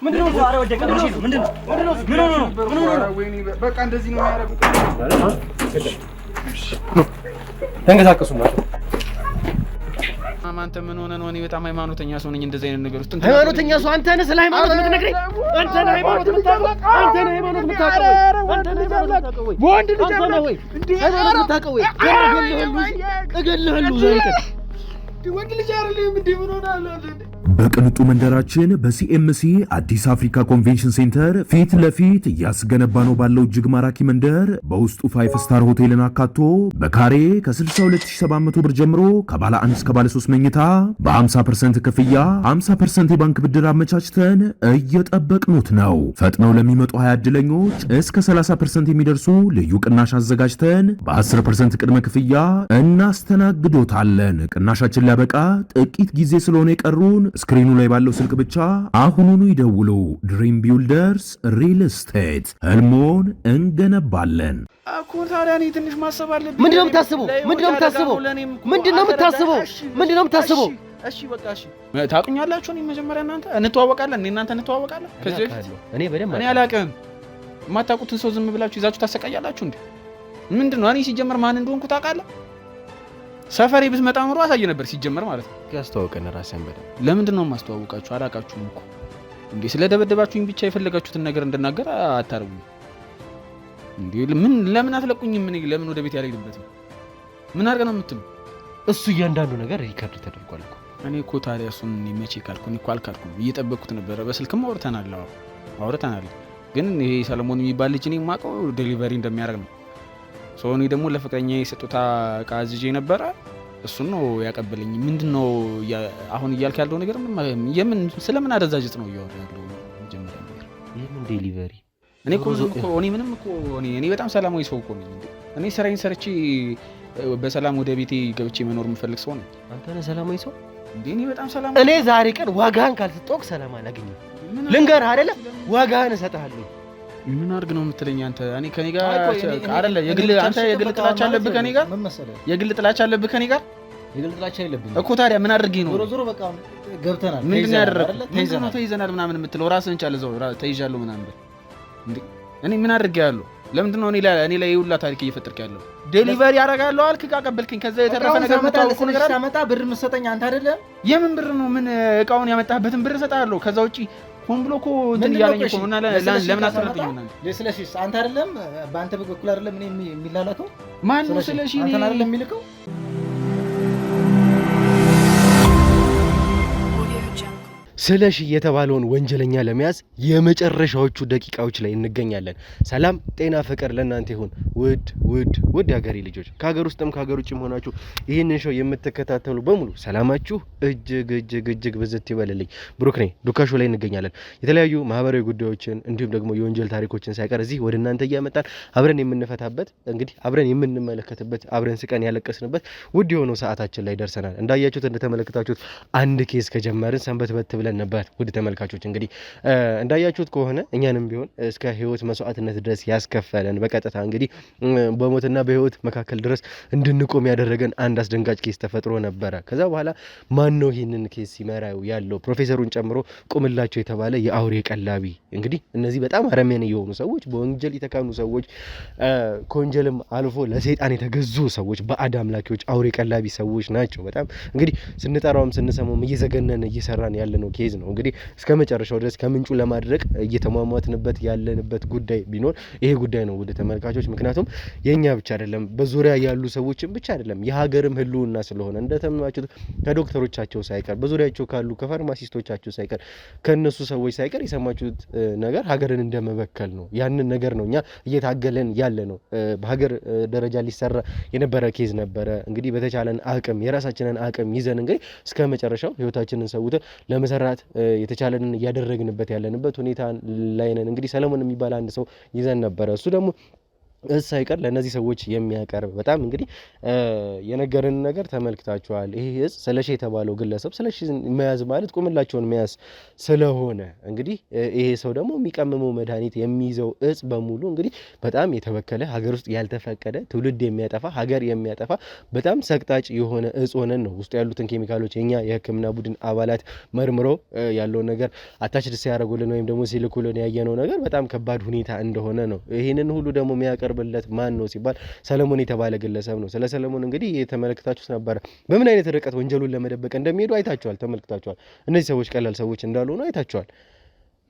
ምንድነው ዛሬ ወደቀ ምንድነው ወይኔ በቃ እንደዚህ ነው የሚያደርጉት ተንቀሳቀሱ ማለት አንተ ምን ሆነ ነው? እኔ በጣም ሃይማኖተኛ ሰው ነኝ። እንደዚህ አይነት ነገር ውስጥ ሃይማኖተኛ ሰው አንተ ነህ። ስለ ሃይማኖት የምትነግረኝ አንተ ነህ። ሃይማኖት የምታውቀው አንተ ነህ። ሃይማኖት የምታውቀው አንተ ነህ። ወንድ ልጅ አለ ወይ እንዴ? ሃይማኖት የምታውቀው ወይ? እገልህልሁ ዛሬ ወንድ ልጅ አይደለም እንዴ? ምን ሆነሃል? በቅንጡ መንደራችን በሲኤምሲ አዲስ አፍሪካ ኮንቬንሽን ሴንተር ፊት ለፊት እያስገነባ ነው ባለው እጅግ ማራኪ መንደር በውስጡ 5 ስታር ሆቴልን አካቶ በካሬ ከ62700 ብር ጀምሮ ከባለ 1 እስከ ባለ 3 መኝታ በ50% ክፍያ 50% የባንክ ብድር አመቻችተን እየጠበቅኑት ነው። ፈጥነው ለሚመጡ 20 ዕድለኞች እስከ 30% የሚደርሱ ልዩ ቅናሽ አዘጋጅተን በ10% ቅድመ ክፍያ እናስተናግዶታለን። ቅናሻችን ሊያበቃ ጥቂት ጊዜ ስለሆነ የቀሩን ስክሪኑ ላይ ባለው ስልክ ብቻ አሁኑኑ ይደውሉ። ድሪም ቢልደርስ ሪል ስቴት ህልሞን እንገነባለን። እኮ ታዲያ እኔ ትንሽ ማሰብ አለብኝ። ምንድነው የምታስበው? እሺ በቃ እሺ፣ ታውቁኛላችሁ። እኔ መጀመሪያ እናንተ እንተዋወቃለን። እናንተ እንተዋወቃለን ከዚህ በፊት እኔ አላውቅም። የማታውቁትን ሰው ዝም ብላችሁ ይዛችሁ ታሰቃያላችሁ እንዴ? ምንድነው? እኔ ሲጀመር ማን እንደሆንኩ ታውቃለህ? ሰፈሬ ብትመጣ ኑሮ አሳየ ነበር ሲጀመር ማለት ነው። ያስተዋወቀን ራስን በደም ለምንድን ነው የማስተዋወቃችሁ? አላውቃችሁም እኮ እንዴ። ስለደበደባችሁኝ ብቻ የፈለጋችሁትን ነገር እንድናገር አታርጉኝ እንዴ። ለምን አትለቁኝም? ምን ለምን ወደ ቤት ያልሄድበትም ምን አድርገህ ነው የምትሉ? እሱ እያንዳንዱ ነገር ሪከርድ ተደርጓል እኮ። እኔ እኮ ታዲያ እሱን መቼ ካልኩኝ እኮ አልካልኩም፣ እየጠበቅኩት ነበረ። በስልክም አውርተናል። ግን ይሄ ሰለሞን የሚባል ልጅ እኔ የማውቀው ዴሊቨሪ እንደሚያደርግ ነው። ሶኒ ደግሞ ለፍቅረኛ የሰጡታ ዕቃ አዝዤ ነበረ። እሱን ነው ያቀበለኝ። ምንድነው አሁን እያልክ ያለው ነገር? ስለምን አደዛጅት ነው እያወራ ያለው? መጀመሪያ ነገር የምን ዴሊቨሪ? እኔ በጣም ሰላማዊ ሰው እኮ ነኝ። እኔ ስራዬን ሰርቼ በሰላም ወደ ቤቴ ገብቼ መኖር የምፈልግ ሰው ነኝ። አንተ ነህ ሰላማዊ ሰው እንዴ? እኔ በጣም ሰላማዊ። እኔ ዛሬ ቀን ዋጋህን ካልሰጠሁህ ሰላም አላገኝም። ልንገርህ አይደለ? ዋጋህን እሰጥሃለሁ። ምን አድርግ ነው የምትለኝ አንተ? እኔ ከኔ ጋር አይደለ? የግል ጥላቻ አለብህ ከኔ ጋር? የግል ጥላቻ አለብህ ከኔ ጋር? የግል ጥላቻ የለብኝም እኮ። ታዲያ ምን አድርጌ ነው? ዞሮ በቃ ገብተናል። ምንድን ያደረግኩት? ተይዘናል ምናምን የምትለው ራስህን ቻለ። ዘው ተይዣለሁ ምናምን እንዴ? እኔ ምን አድርጌ ያለው? ለምንድን ነው እኔ ላይ ይውላ ታሪክ እየፈጠርክ ያለው? ዴሊቨሪ ያደርጋለሁ አልክ፣ አቀበልከኝ። ከዛ የተረፈ ነገር መጣልኩ ነገር ሳመጣ ብር የምትሰጠኝ አንተ አይደለም? የምን ብር ነው? ምን እቃውን ያመጣህበትን ብር እሰጥሃለሁ። ከዛ ውጪ ሆን ብሎ እኮ እንትን እያለኝ እኮ እና ለምን አትረጥኝ? ስለሺስ አንተ አይደለም? በአንተ በኩል አይደለም እኔ የሚላላከው? ማን ነው ስለሺ? አንተ አይደለም የሚልከው? ስለሺ የተባለውን ወንጀለኛ ለመያዝ የመጨረሻዎቹ ደቂቃዎች ላይ እንገኛለን። ሰላም ጤና ፍቅር ለእናንተ ይሁን ውድ የሀገሬ ልጆች፣ ከሀገር ውስጥም ከሀገር ውጭም ሆናችሁ ይህንን ሾው የምትከታተሉ በሙሉ ሰላማችሁ እጅግ ብዝት ይበልልኝ። ብሩክ ነኝ። ዱካ ሾው ላይ እንገኛለን። የተለያዩ ማህበራዊ ጉዳዮችን እንዲሁም ደግሞ የወንጀል ታሪኮችን ሳይቀር እዚህ ወደ እናንተ እያመጣን አብረን የምንፈታበት እንግዲህ አብረን የምንመለከትበት አብረን ስቀን ያለቀስንበት ውድ የሆነው ሰዓታችን ላይ ደርሰናል። እንዳያችሁት እንደተመለከታችሁት አንድ ኬስ ከጀመርን ሰንበት ብለን ነበር። ውድ ተመልካቾች እንግዲህ እንዳያችሁት ከሆነ እኛንም ቢሆን እስከ ህይወት መስዋዕትነት ድረስ ያስከፈለን በቀጥታ እንግዲህ በሞትና በህይወት መካከል ድረስ እንድንቆም ያደረገን አንድ አስደንጋጭ ኬስ ተፈጥሮ ነበረ። ከዛ በኋላ ማን ነው ይህንን ኬስ ሲመራው ያለው? ፕሮፌሰሩን ጨምሮ ቁምላቸው የተባለ የአውሬ ቀላቢ እንግዲህ እነዚህ በጣም አረመኔ የሆኑ ሰዎች፣ በወንጀል የተካኑ ሰዎች፣ ከወንጀልም አልፎ ለሰይጣን የተገዙ ሰዎች፣ ባዕድ አምላኪዎች፣ አውሬ ቀላቢ ሰዎች ናቸው። በጣም እንግዲህ ስንጠራውም ስንሰማውም እየዘገነን እየሰራን ያለነው ኬዝ ነው። እንግዲህ እስከ መጨረሻው ድረስ ከምንጩ ለማድረግ እየተሟሟትንበት ያለንበት ጉዳይ ቢኖር ይሄ ጉዳይ ነው ውድ ተመልካቾች። ምክንያቱም የኛ ብቻ አይደለም፣ በዙሪያ ያሉ ሰዎችም ብቻ አይደለም፣ የሀገርም ህልውና ስለሆነ እንደተመማቹት ከዶክተሮቻቸው ሳይቀር በዙሪያቸው ካሉ ከፋርማሲስቶቻቸው ሳይቀር ከነሱ ሰዎች ሳይቀር የሰማችሁት ነገር ሀገርን እንደመበከል ነው። ያንን ነገር ነው እኛ እየታገለን ያለ ነው። በሀገር ደረጃ ሊሰራ የነበረ ኬዝ ነበረ። እንግዲህ በተቻለን አቅም የራሳችንን አቅም ይዘን እንግዲህ እስከ መጨረሻው ህይወታችንን ሰውተን ለመሰራት የተቻለንን እያደረግንበት ያለንበት ሁኔታ ላይ ነን። እንግዲህ ሰለሞን የሚባል አንድ ሰው ይዘን ነበረ። እሱ ደግሞ ሳይቀር ለነዚህ ሰዎች የሚያቀርብ በጣም እንግዲህ የነገረን ነገር ተመልክታችኋል። ይሄ እጽ ስለሺ የተባለው ግለሰብ ስለሺ መያዝ ማለት ቁምላቸውን መያዝ ስለሆነ እንግዲህ ይሄ ሰው ደግሞ የሚቀምመው መድኃኒት የሚይዘው እጽ በሙሉ እንግዲህ በጣም የተበከለ ሀገር ውስጥ ያልተፈቀደ ትውልድ የሚያጠፋ ሀገር የሚያጠፋ በጣም ሰቅጣጭ የሆነ እጽ ሆነን ነው ውስጡ ያሉትን ኬሚካሎች የኛ የሕክምና ቡድን አባላት መርምሮ ያለውን ነገር አታችድ ሲያደርጉልን ወይም ደግሞ ሲልኩልን ያየነው ነገር በጣም ከባድ ሁኔታ እንደሆነ ነው። ይህንን ሁሉ ደግሞ የሚያቀርብለት ማን ነው ሲባል ሰለሞን የተባለ ግለሰብ ነው። ስለ ሰለሞን እንግዲህ የተመለከታችሁት ነበረ። በምን አይነት ርቀት ወንጀሉን ለመደበቅ እንደሚሄዱ አይታችኋል፣ ተመልክታችኋል። እነዚህ ሰዎች ቀላል ሰዎች እንዳልሆኑ አይታችኋል።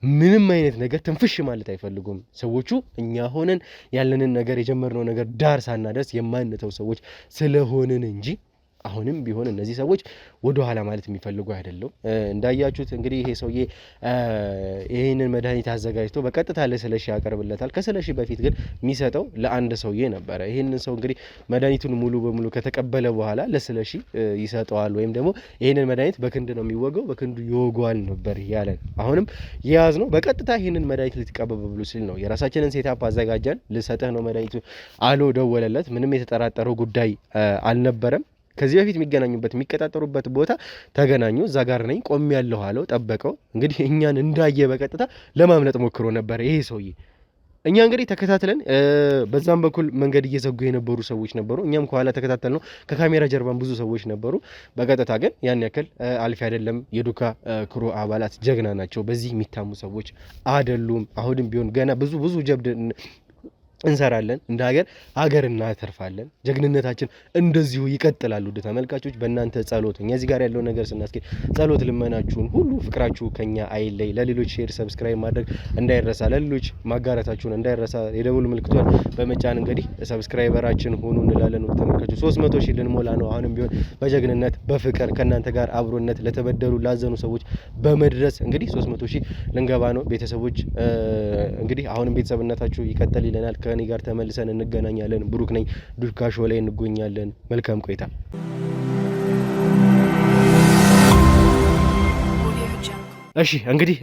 ምንም አይነት ነገር ትንፍሽ ማለት አይፈልጉም ሰዎቹ። እኛ ሆነን ያለንን ነገር የጀመርነው ነገር ዳር ሳናደርስ የማንተው ሰዎች ስለሆንን እንጂ አሁንም ቢሆን እነዚህ ሰዎች ወደ ኋላ ማለት የሚፈልጉ አይደለም። እንዳያችሁት እንግዲህ ይሄ ሰውዬ ይሄንን መድኃኒት አዘጋጅቶ በቀጥታ ለስለሺ ያቀርብለታል። ከስለሺ በፊት ግን የሚሰጠው ለአንድ ሰውዬ ነበረ። ይሄንን ሰው እንግዲህ መድኃኒቱን ሙሉ በሙሉ ከተቀበለ በኋላ ለስለሺ ይሰጠዋል። ወይም ደግሞ ይሄንን መድኃኒት በክንድ ነው የሚወገው፣ በክንዱ ይወገዋል ነበር ያለን። አሁንም የያዝ ነው በቀጥታ ይሄንን መድኃኒት ልትቀበሉ ሲል ነው የራሳችንን ሴታፕ አዘጋጀን ልሰጥህ ነው መድኃኒቱ አሎ ደወለለት። ምንም የተጠራጠረው ጉዳይ አልነበረም። ከዚህ በፊት የሚገናኙበት የሚቀጣጠሩበት ቦታ ተገናኙ። እዛ ጋር ነኝ ቆም ያለሁ አለው፣ ጠበቀው። እንግዲህ እኛን እንዳየ በቀጥታ ለማምለጥ ሞክሮ ነበር ይሄ ሰውዬ። እኛ እንግዲህ ተከታትለን በዛም በኩል መንገድ እየዘጉ የነበሩ ሰዎች ነበሩ። እኛም ከኋላ ተከታተል ነው። ከካሜራ ጀርባን ብዙ ሰዎች ነበሩ። በቀጥታ ግን ያን ያክል አልፊ አይደለም። የዱካ ክሩ አባላት ጀግና ናቸው። በዚህ የሚታሙ ሰዎች አይደሉም። አሁንም ቢሆን ገና ብዙ ጀብድ እንሰራለን። እንደ ሀገር እናተርፋለን። ጀግንነታችን እንደዚሁ ይቀጥላሉ። ውድ ተመልካቾች በእናንተ ጸሎት እኛ እዚህ ጋር ያለው ነገር ስናስኬድ ጸሎት ልመናችሁን ሁሉ ፍቅራችሁ ከኛ አይለይ። ለሌሎች ሼር ሰብስክራይብ ማድረግ እንዳይረሳ፣ ለሌሎች ማጋራታችሁን እንዳይረሳ። የደውል ምልክቷን በመጫን እንግዲህ ሰብስክራይበራችን ሆኑ እንላለን። ውድ ተመልካቾች 300 ሺህ ልንሞላ ነው። አሁንም ቢሆን በጀግንነት በፍቅር ከእናንተ ጋር አብሮነት ለተበደሉ ላዘኑ ሰዎች በመድረስ እንግዲህ 300 ሺህ ልንገባ ነው። ቤተሰቦች እንግዲህ አሁንም ቤተሰብነታችሁ ይቀጥል ይለናል። ከኔ ጋር ተመልሰን እንገናኛለን። ብሩክ ነኝ። ዱካ ሾው ላይ እንገኛለን። መልካም ቆይታ። እሺ እንግዲህ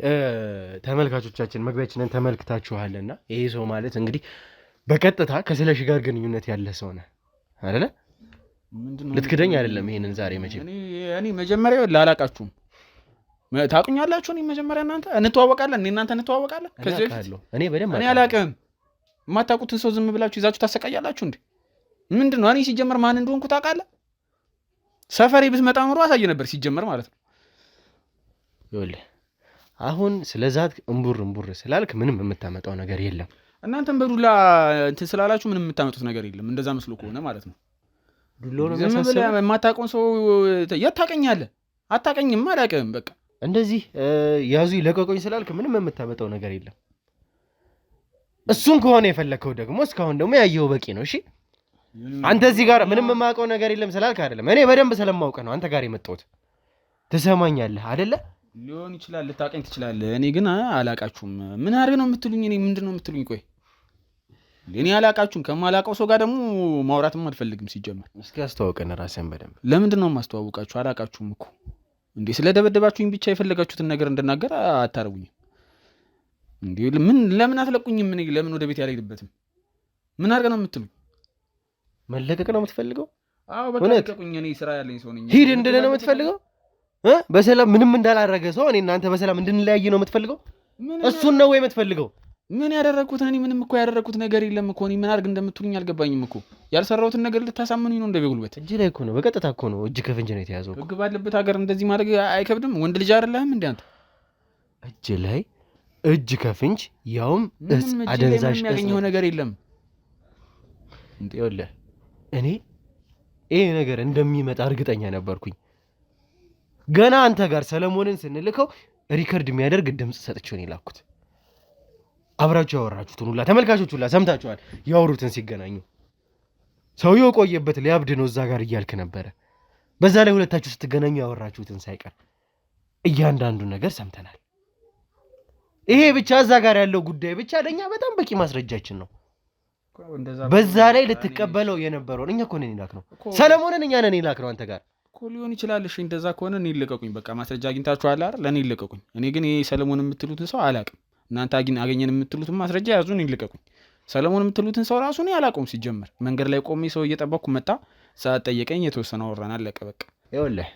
ተመልካቾቻችን መግቢያችንን ተመልክታችኋልና ይሄ ሰው ማለት እንግዲህ በቀጥታ ከስለሺ ጋር ግንኙነት ያለ ሰው ነው አይደለ? ልትክደኝ አይደለም። ይሄንን ዛሬ እኔ መጀመሪያ ላላቃችሁም ታቁኛላችሁ። እኔ መጀመሪያ እናንተ እንተዋወቃለን። እናንተ እንተዋወቃለን። ከዚህ እኔ በደንብ እኔ አላቅም። የማታውቁትን ሰው ዝም ብላችሁ ይዛችሁ ታሰቃያላችሁ እንዴ? ምንድነው? እኔ ሲጀመር ማን እንደሆንኩ ታውቃለህ? ሰፈሬ ብትመጣ ኖሮ አሳየ ነበር ሲጀመር ማለት ነው። ይኸውልህ አሁን ስለዛት እምቡር ስላልክ ምንም የምታመጣው ነገር የለም። እናንተም በዱላ እንትን ስላላችሁ ምንም የምታመጡት ነገር የለም። እንደዛ መስሎ ከሆነ ማለት ነው። ዱላው ነው ዝም ብለህ የማታውቀውን ሰው የት ታውቀኛለህ? አታውቀኝም። አላውቅም። በቃ እንደዚህ ያዙ ይለቀቁኝ ስላልክ ምንም የምታመጣው ነገር የለም። እሱን ከሆነ የፈለከው ደግሞ እስካሁን ደግሞ ያየው በቂ ነው። እሺ አንተ እዚህ ጋር ምንም የማውቀው ነገር የለም ስላልክ አይደለም። እኔ በደንብ ስለማውቅ ነው አንተ ጋር የመጣሁት። ትሰማኛለህ አይደለ? ሊሆን ይችላል፣ ልታውቀኝ ትችላለህ። እኔ ግን አላውቃችሁም። ምን አድርገህ ነው የምትሉኝ? እኔ ምንድን ነው የምትሉኝ? ቆይ እኔ አላውቃችሁም። ከማላውቀው ሰው ጋር ደግሞ ማውራትም አልፈልግም ሲጀመር። እስኪ አስተዋውቀን ራስህን በደንብ። ለምንድን ነው የማስተዋውቃችሁ? አላውቃችሁም እኮ እንዴ። ስለደበደባችሁኝ ብቻ የፈለጋችሁትን ነገር እንድናገር አታረጉኝም እንዴ? ለምን አትለቁኝም? ምን ለምን ወደ ቤት ያልሄድበትም? ምን አድርገህ ነው የምትሉኝ? መለቀቅ ነው የምትፈልገው? አዎ በቃ ለቀቁኝ። እኔ ስራ ያለኝ ሰው ነኝ። ሂድ እንድልህ ነው የምትፈልገው? በሰላም ምንም እንዳላረገ ሰው እኔ እናንተ በሰላም እንድንለያይ ነው የምትፈልገው? እሱን ነው ወይ የምትፈልገው? ምን ያደረኩት? እኔ ምንም እኮ ያደረኩት ነገር የለም እኮ። እኔ ምን አድርግ እንደምትሉኝ አልገባኝም እኮ። ያልሰራሁትን ነገር ልታሳምኑኝ ነው? እንደ በጉልበት እጅ ላይ እኮ ነው፣ በቀጥታ እኮ ነው። እጅ ከፍንጅ ነው የተያዘው። ህግ ባለበት ሀገር እንደዚህ ማድረግ አይከብድም? ወንድ ልጅ አይደለህም እንዴ አንተ? እጅ ላይ እጅ ከፍንጅ ያውም አደንዛዥ የሚያገኘው ነገር የለም። ይኸውልህ እኔ ይሄ ነገር እንደሚመጣ እርግጠኛ ነበርኩኝ። ገና አንተ ጋር ሰለሞንን ስንልከው ሪከርድ የሚያደርግ ድምፅ ሰጥቼው ነው የላኩት። አብራችሁ ያወራችሁትን ሁላ ተመልካቾች ሁላ ሰምታችኋል። ያወሩትን ሲገናኙ ሰውየው ቆየበት ሊያብድ ነው እዛ ጋር እያልክ ነበረ። በዛ ላይ ሁለታችሁ ስትገናኙ ያወራችሁትን ሳይቀር እያንዳንዱ ነገር ሰምተናል። ይሄ ብቻ እዛ ጋር ያለው ጉዳይ ብቻ ለኛ በጣም በቂ ማስረጃችን ነው። በዛ ላይ ልትቀበለው የነበረውን እኛ እኮ ነን ይላክ ነው ሰለሞንን እኛ ነን ይላክ ነው አንተ ጋር እኮ ሊሆን ይችላል። እሺ እንደዛ ከሆነ እኔ ይልቀቁኝ። በቃ ማስረጃ አግኝታችኋል አይደል? ለኔ ይልቀቁኝ። እኔ ግን ይሄ ሰለሞን የምትሉትን ሰው አላውቅም። እናንተ አገኘን የምትሉትን ማስረጃ ያዙን፣ ይልቀቁኝ። ሰለሞን የምትሉትን ሰው ራሱ ነው ያላቆም ሲጀምር መንገድ ላይ ቆሜ ሰው እየጠበቅኩ መጣ ሰዓት ጠየቀኝ የተወሰነ አወራን አለቀ በቃ ይኸውልህ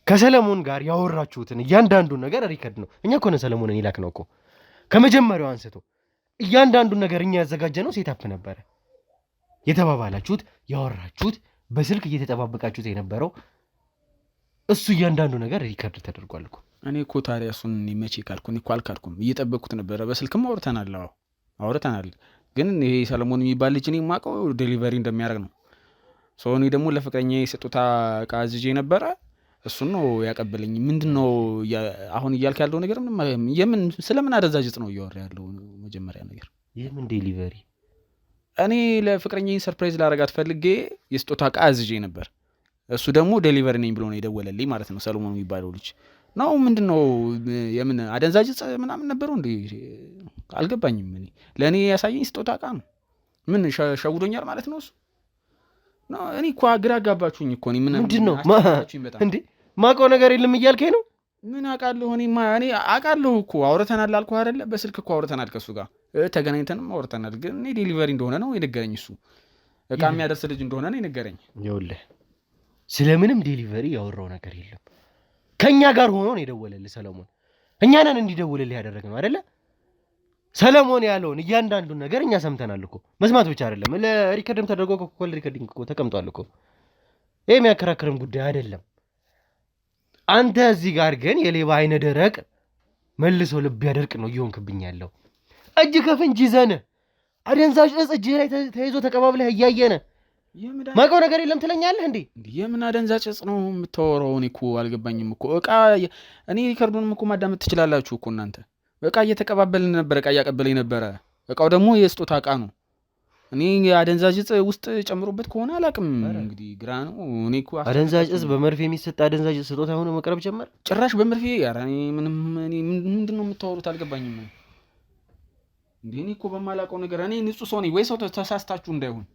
ከሰለሞን ጋር ያወራችሁትን እያንዳንዱን ነገር ሪከርድ ነው እኛ እኮ ነን ሰለሞንን ይላክ ነው እኮ ከመጀመሪያው አንስቶ እያንዳንዱን ነገር እኛ ያዘጋጀነው ሴታፕ ነበረ የተባባላችሁት ያወራችሁት በስልክ እየተጠባበቃችሁት የነበረው እሱ እያንዳንዱ ነገር ሪከርድ ተደርጓል እኮ እኔ እኮ ታዲያ እሱን መቼ ካልኩኝ እኮ አልካልኩም እየጠበቅኩት ነበረ በስልክም አውርተናል ግን ይሄ ሰለሞን የሚባል ልጅ እኔ የማውቀው ዴሊቨሪ እንደሚያደርግ ነው ሶኒ ደግሞ ለፍቅረኛ የሰጡታ ዕቃ አዝዤ ነበረ እሱን ነው ያቀበለኝ ምንድነው አሁን እያልክ ያለው ነገር የምን ስለምን አደዛጅ ነው እያወራ ያለው መጀመሪያ ነገር የምን ዴሊቨሪ እኔ ለፍቅረኛዬ ሰርፕራይዝ ላደርጋት ፈልጌ የሰጡታ ዕቃ አዝዤ ነበር እሱ ደግሞ ዴሊቨሪ ነኝ ብሎ ነው የደወለልኝ ማለት ነው ሰለሞን የሚባለው ልጅ ነው ምንድነው የምን አደንዛዥ ምናምን ነበረው እንዴ አልገባኝም እኔ ለኔ ያሳየኝ ስጦታ ዕቃ ነው ምን ሸውዶኛል ማለት ነው እሱ ነው እኔ እኮ ግራ አጋባችሁኝ እኮ እኔ ምንድነው እንዴ ማውቀው ነገር የለም እያልከኝ ነው ምን አውቃለሁ እኔ አውቃለሁ እኮ አውርተናል አልኩህ አይደለ በስልክ እኮ አውርተናል ከሱ ጋር ተገናኝተንም አውርተናል ግን እኔ ዴሊቨሪ እንደሆነ ነው የነገረኝ እሱ ዕቃ የሚያደርስ ልጅ እንደሆነ ነው የነገረኝ ይኸውልህ ስለምንም ዴሊቨሪ ያወራው ነገር የለም ከኛ ጋር ሆኖ ነው የደወለልህ ሰለሞን እኛ ነን እንዲደውልልህ ያደረግነው አይደለ ሰለሞን ያለውን እያንዳንዱን ነገር እኛ ሰምተናል እኮ መስማት ብቻ አይደለም ለሪከርድም ተደርጎ ኮል ሪከርዲንግ እኮ ተቀምጧል እኮ ይሄ የሚያከራክርም ጉዳይ አይደለም አንተ እዚህ ጋር ግን የሌባ አይነ ደረቅ መልሶ ልብ ያደርቅ ነው እየሆንክብኝ ያለው እጅ ከፍንጅ ይዘን አደንዛዥ እጽ እጅ ላይ ተይዞ ተቀባብለህ እያየነ ማውቀው ነገር የለም ትለኛለህ እንዴ የምን አደንዛዥ እጽ ነው የምታወራው እኔ እኮ አልገባኝም እኮ ዕቃ እኔ ሪከርዱንም እኮ ማዳመጥ ትችላላችሁ እኮ እናንተ ዕቃ እየተቀባበልን ነበር ዕቃ እያቀበለኝ ነበረ ዕቃው ደግሞ የስጦታ ዕቃ ነው እኔ አደንዛዥ እጽ ውስጥ ጨምሮበት ከሆነ አላውቅም እንግዲህ ግራ ነው እኔ እኮ አደንዛዥ እጽ በመርፌ የሚሰጥ አደንዛዥ ስጦታ ሆኖ መቅረብ ጀመረ ጭራሽ በመርፌ ኧረ እኔ ምንድነው የምታወሩት አልገባኝም እንዴ እኔ እኮ በማላውቀው ነገር እኔ ንጹህ ሰው ነኝ ወይ ሰው ተሳስታችሁ እንዳይሆን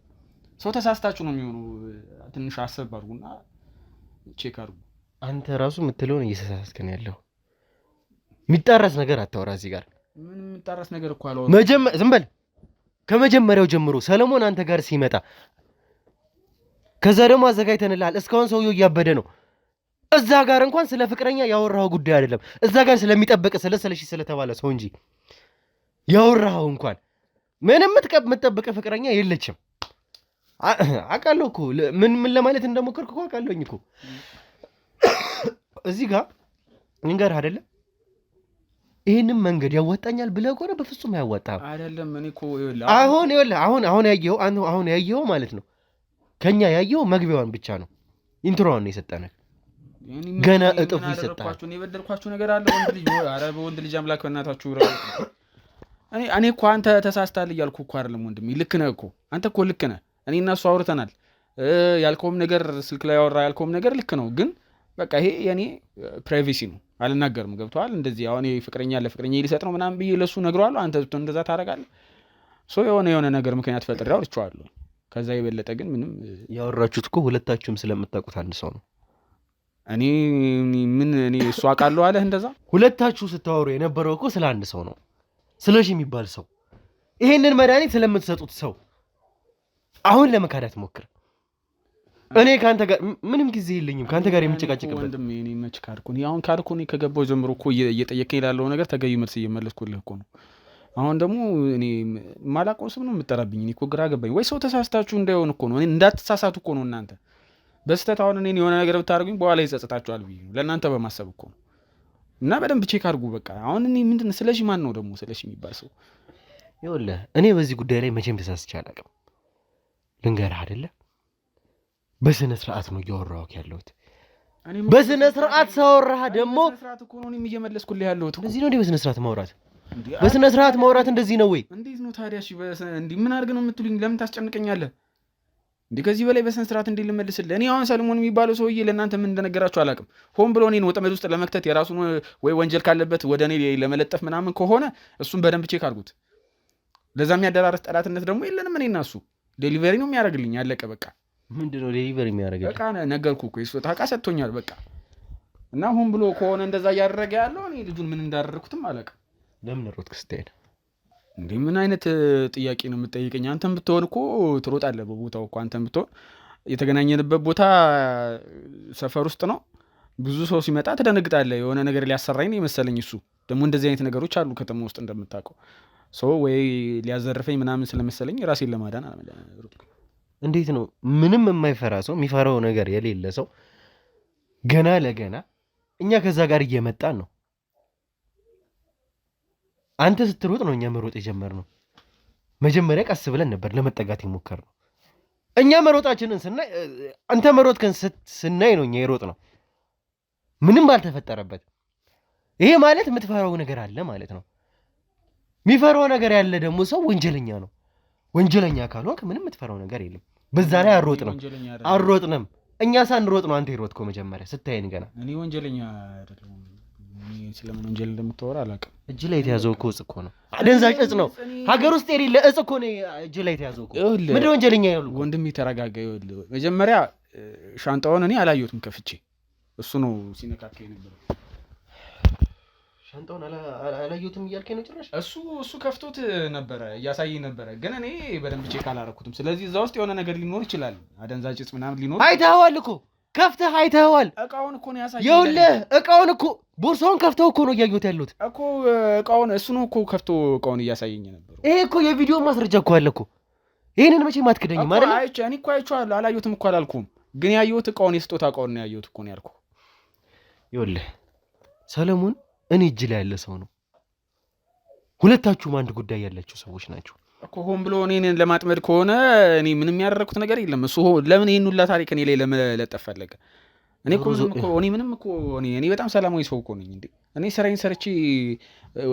ሰው ተሳስታችሁ ነው የሚሆነው ትንሽ አሰብ አድርጉና ቼክ አድርጉ አንተ ራሱ የምትለውን እየተሳሳትክ ነው ያለው የሚጣራስ ነገር አታወራ እዚህ ጋር ምን የሚጣራስ ነገር እኮ አላወራም ዝም በል ከመጀመሪያው ጀምሮ ሰለሞን አንተ ጋር ሲመጣ ከዛ ደግሞ አዘጋጅተንልሃል እስካሁን ሰውየው እያበደ ነው እዛ ጋር እንኳን ስለ ፍቅረኛ ያወራው ጉዳይ አይደለም እዛ ጋር ስለሚጠበቅ ስለሺ ስለተባለ ሰው እንጂ ያወራው እንኳን ምንም የምትጠብቅ ፍቅረኛ የለችም አውቃለሁ እኮ ምን ለማለት እንደሞከርኩ እኮ አውቃለሁኝ እኮ እዚህ ጋር እንገር አይደለም ይሄንን መንገድ ያወጣኛል ብለህ ቆረ በፍጹም አያወጣም አይደለም እኔ እኮ አሁን ያየው ማለት ነው ከኛ ያየው መግቢያዋን ብቻ ነው ኢንትሮዋን ነው የሰጠነህ ገና እጥፉ ይሰጣል እኔ በደልኳችሁ ነገር አለ ወንድ ልጅ ኧረ በወንድ ልጅ አምላክ በእናታችሁ እኔ እኮ አንተ ተሳስተሃል እያልኩ እኮ አይደለም ወንድሜ ልክ ነህ እኮ አንተ እኮ ልክ ነህ እኔ እና እሱ አውርተናል ያልከውም ነገር ስልክ ላይ ያወራ ያልከውም ነገር ልክ ነው ግን በቃ ይሄ የኔ ፕራይቬሲ ነው አልናገርም ገብቷል እንደዚህ አሁን ፍቅረኛ ለፍቅረኛ ሊሰጥ ነው ምናምን ብዬ ለሱ ነግሯለሁ አንተ እንደዛ ታደርጋለህ የሆነ ነገር ምክንያት ፈጥሬ አውርቼዋለሁ ከዛ የበለጠ ግን ምንም ያወራችሁት እኮ ሁለታችሁም ስለምታውቁት አንድ ሰው ነው እኔ እሱ አውቃለሁ አለህ እንደዛ ሁለታችሁ ስታወሩ የነበረው እኮ ስለ አንድ ሰው ነው ስለሺ የሚባል ሰው ይሄንን መድኃኒት ስለምትሰጡት ሰው አሁን ለመካዳት ሞክር እኔ ካንተ ጋር ምንም ጊዜ የለኝም ካንተ ጋር የምጨቃጨቅበት ወንድም እኔ መች ካድኩኝ አሁን ካድኩኝ ከገባው ጀምሮ እኮ እየጠየቀኝ ያለው ነገር ተገቢ መልስ እየመለስኩልህ እኮ ነው አሁን ደግሞ እኔ ማላውቀው ስም ነው የምጠራብኝ እኔ እኮ ግራ ገባኝ ወይ ሰው ተሳስታችሁ እንዳይሆን እኮ ነው እኔ እንዳትሳሳቱ እኮ ነው እናንተ በስተት አሁን እኔ የሆነ ነገር ብታደርጉኝ በኋላ ይጸጽታችኋል ብዬ ለእናንተ በማሰብ እኮ ነው እና በደንብ ቼክ አድርጉ በቃ አሁን እኔ ምንድነው ስለሺ ማን ነው ደግሞ ስለሺ የሚባል ሰው ይኸውልህ እኔ በዚህ ጉዳይ ላይ መቼም ተሳስቼ አላውቅም ልንገርህ አይደለ በስነ ስርዓት ነው እያወራሁህ ያለሁት በስነ ስርዓት ሳወራህ ደግሞ በስነ ስርዓት እኮ ነው እኔም እየመለስኩልህ ያለሁት እንደዚህ ነው በስነ ስርዓት ማውራት በስነ ስርዓት ማውራት እንደዚህ ነው ወይ እንዴት ነው ታዲያ እሺ እንዴ ምን አድርገህ ነው የምትሉኝ ለምን ታስጨንቀኛለህ እንዴ ከዚህ በላይ በስነ ስርዓት እንዴ ልመልስልህ እኔ አሁን ሰለሞን የሚባለው ሰውዬ ለእናንተ ምን እንደነገራችሁ አላውቅም ሆን ብሎ እኔን ወጥመድ ውስጥ ለመክተት የራሱን ወይ ወንጀል ካለበት ወደ እኔ ለመለጠፍ ምናምን ከሆነ እሱን በደንብ ቼክ አድርጉት ለዛ የሚያደራርስ ጠላትነት ደግሞ የለንም እኔ እና እሱ ዴሊቨሪ ነው የሚያደርግልኝ አለቀ በቃ ምንድነው ዴሊቨሪ የሚያደርግልኝ በቃ ነገርኩህ እኮ እሱ ታውቃ ሰጥቶኛል በቃ እና ሆን ብሎ ከሆነ እንደዛ እያደረገ ያለው እኔ ልጁን ምን እንዳደረኩትም አላውቅም ለምን ሮጥክ ስትሄድ እንዴ ምን አይነት ጥያቄ ነው የምትጠይቀኝ? አንተም ብትሆን እኮ ትሮጣለህ በቦታው እኮ። አንተም ብትሆን የተገናኘንበት ቦታ ሰፈር ውስጥ ነው። ብዙ ሰው ሲመጣ ትደነግጣለህ። የሆነ ነገር ሊያሰራኝ ነው የመሰለኝ። እሱ ደግሞ እንደዚህ አይነት ነገሮች አሉ ከተማ ውስጥ እንደምታውቀው። ሰው ወይ ሊያዘርፈኝ ምናምን ስለመሰለኝ ራሴን ለማዳን አልመለስኩም። እንዴት ነው ምንም የማይፈራ ሰው የሚፈራው ነገር የሌለ ሰው ገና ለገና እኛ ከዛ ጋር እየመጣን ነው። አንተ ስትሮጥ ነው እኛ መሮጥ የጀመርነው። መጀመሪያ ቀስ ብለን ነበር ለመጠጋት የሞከርነው። እኛ መሮጣችንን ስናይ አንተ መሮጥከን ስናይ ነው እኛ የሮጥ ነው ምንም ባልተፈጠረበት። ይሄ ማለት የምትፈራው ነገር አለ ማለት ነው። የሚፈራው ነገር ያለ ደግሞ ሰው ወንጀለኛ ነው። ወንጀለኛ ካልሆንክ ምንም የምትፈራው ነገር የለም። በዛ ላይ አልሮጥንም። እኛ ሳንሮጥ ነው አንተ የሮጥከው መጀመሪያ ስታየን ገና። እኔ ወንጀለኛ አይደለሁም። ስለምን ወንጀል እንደምታወራ አላውቅም። እጅ ላይ የተያዘው እኮ እጽ እኮ ነው። አደንዛዥ እጽ ነው። ሀገር ውስጥ የሌለ እጽ እኮ ነው እጅ ላይ የተያዘው እኮ። ምንድን ነው ወንጀለኛ ያሉ? ወንድሜ ተረጋጋ። ይኸውልህ መጀመሪያ ሻንጣውን እኔ አላየሁትም ከፍቼ፣ እሱ ነው ሲነካከኝ ነበር። ሻንጣውን አላየሁትም እያልከኝ ነው ጭራሽ? እሱ ከፍቶት ነበረ እያሳየኝ ነበረ፣ ግን እኔ በደንብ ቼክ አላረኩትም። ስለዚህ እዛ ውስጥ የሆነ ነገር ሊኖር ይችላል፣ አደንዛዥ እጽ ምናምን ሊኖር። አይተኸዋል እኮ ከፍተህ አይተኸዋል። እቃውን እኮ ነው ያሳየኝ። ይኸውልህ እቃውን እኮ ቦርሳውን ከፍተው እኮ ነው እያየሁት ያሉት እኮ እቃውን። እሱ ነው እኮ ከፍቶ እቃውን እያሳየኝ ነበር። ይሄ እኮ የቪዲዮ ማስረጃ እኮ አለ እኮ። ይሄንን መቼም አትክደኝም አይደል? እኔ እኮ አይቼዋለሁ። አላየሁትም እኮ አላልኩም፣ ግን ያየሁት እቃውን የስጦታ እቃውን ነው ያየሁት እኮ ነው ያልኩህ። ይኸውልህ ሰለሞን እኔ እጅ ላይ ያለ ሰው ነው። ሁለታችሁም አንድ ጉዳይ ያላችሁ ሰዎች ናቸው እኮ። ሆን ብሎ እኔን ለማጥመድ ከሆነ እኔ ምንም ያደረኩት ነገር የለም። እሱ ለምን ይሄን ሁላ ታሪክ እኔ ላይ ለመለጠፍ ፈለገ? እኔ በጣም ሰላማዊ ሰው እኮ ነኝ እንዴ። እኔ ስራዬን ሰርቼ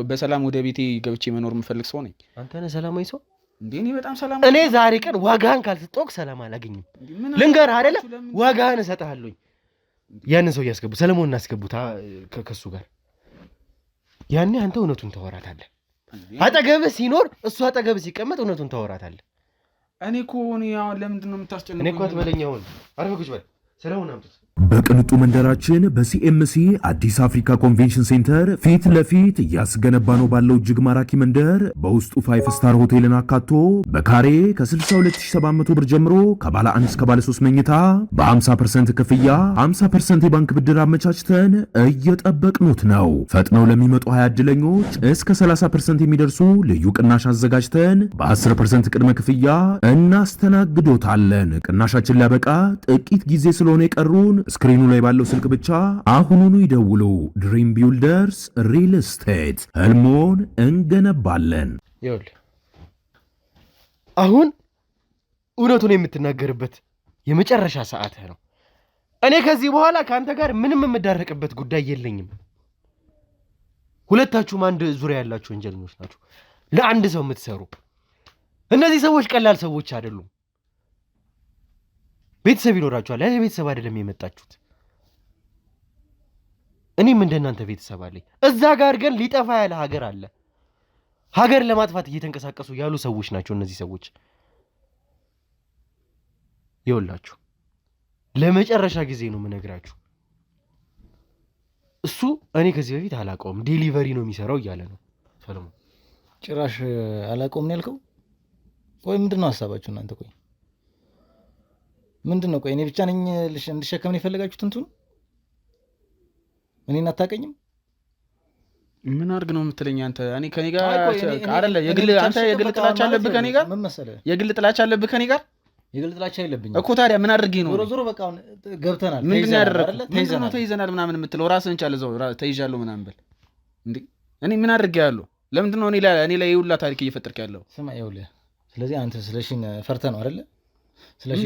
በሰላም ወደ ቤቴ ገብቼ መኖር የምፈልግ ሰው ነኝ። አንተ ነህ ሰላማዊ ሰው እንዴ? እኔ በጣም ሰላማዊ። እኔ ዛሬ ቀን ዋጋህን ካልሰጠሁህ ሰላም አላገኝም። ልንገርህ አይደለ? ዋጋህን እሰጥሃለሁ። ያንን ሰው እያስገቡ ሰለሞንን አስገቡታ ከሱ ጋር። ያኔ አንተ እውነቱን ታወራታለህ። አጠገብህ ሲኖር እሱ አጠገብህ ሲቀመጥ እውነቱን ታወራታለህ። እኔ እኮ አሁን ለምንድን ነው የምታስጨንቀው? እኔ እኮ አትበለኝ። አሁን አረፈ ቁጭ በል። ሰለሞን አምጡት። በቅንጡ መንደራችን በሲኤምሲ አዲስ አፍሪካ ኮንቬንሽን ሴንተር ፊት ለፊት እያስገነባ ነው ባለው እጅግ ማራኪ መንደር በውስጡ 5 ስታር ሆቴልን አካቶ በካሬ ከ62700 ብር ጀምሮ ከባለ 1 እስከ ባለ 3 መኝታ በ50% ክፍያ 50% የባንክ ብድር አመቻችተን እየጠበቅኑት ነው። ፈጥነው ለሚመጡ 20 ዕድለኞች እስከ 30% የሚደርሱ ልዩ ቅናሽ አዘጋጅተን በ10% ቅድመ ክፍያ እናስተናግዶታለን። ቅናሻችን ሊያበቃ ጥቂት ጊዜ ስለሆነ የቀሩን ስክሪኑ ላይ ባለው ስልክ ብቻ አሁኑኑ ይደውሉ። ድሪም ቢልደርስ ሪል ስቴት ህልሞን እንገነባለን። ይኸውልህ አሁን እውነቱን የምትናገርበት የመጨረሻ ሰዓትህ ነው። እኔ ከዚህ በኋላ ከአንተ ጋር ምንም የምዳረቅበት ጉዳይ የለኝም። ሁለታችሁም አንድ ዙሪያ ያላችሁ ወንጀለኞች ናችሁ፣ ለአንድ ሰው የምትሰሩ። እነዚህ ሰዎች ቀላል ሰዎች አይደሉም። ቤተሰብ ይኖራችኋል። ያለ ቤተሰብ አይደለም የመጣችሁት። እኔም እንደናንተ ቤተሰብ አለኝ። እዛ ጋር ግን ሊጠፋ ያለ ሀገር አለ። ሀገር ለማጥፋት እየተንቀሳቀሱ ያሉ ሰዎች ናቸው እነዚህ ሰዎች። ይኸውላችሁ ለመጨረሻ ጊዜ ነው የምነግራችሁ። እሱ እኔ ከዚህ በፊት አላውቀውም፣ ዴሊቨሪ ነው የሚሰራው እያለ ነው ሰለሞን። ጭራሽ አላውቀውም ነው ያልከው? ቆይ ምንድን ነው ሀሳባችሁ እናንተ? ቆይ ምንድን ነው? ቆይ እኔ ብቻ ነኝ እንድሸከም ነው የፈለጋችሁት? እንትኑ እኔን አታውቀኝም? ምን አድርግ ነው የምትለኝ አንተ? እኔ ከኔ ጋር አይደለ የግል አንተ የግል ጥላቻ አለብህ ከኔ ጋር? ምን መሰለህ የግል ጥላቻ አለብህ ከኔ ጋር? የግል ጥላቻ የለብኝም እኮ። ታዲያ ምን አድርጌ ነው? ዞሮ በቃ አሁን ገብተናል። ምንድን ነው ያደረግኩት? ምንድን ነው ተይዘናል ምናምን የምትለው? ራስህን ቻል። እዛው ተይዣለሁ ምናምን በል እንዴ። እኔ ምን አድርጌ ያለሁ? ለምንድን ነው እኔ ላይ የሁላ ታሪክ እየፈጠርክ ያለው? ስማ ይኸውልህ፣ ስለዚህ አንተ ስለሽን ፈርተህ ነው አይደለ? ስለሽ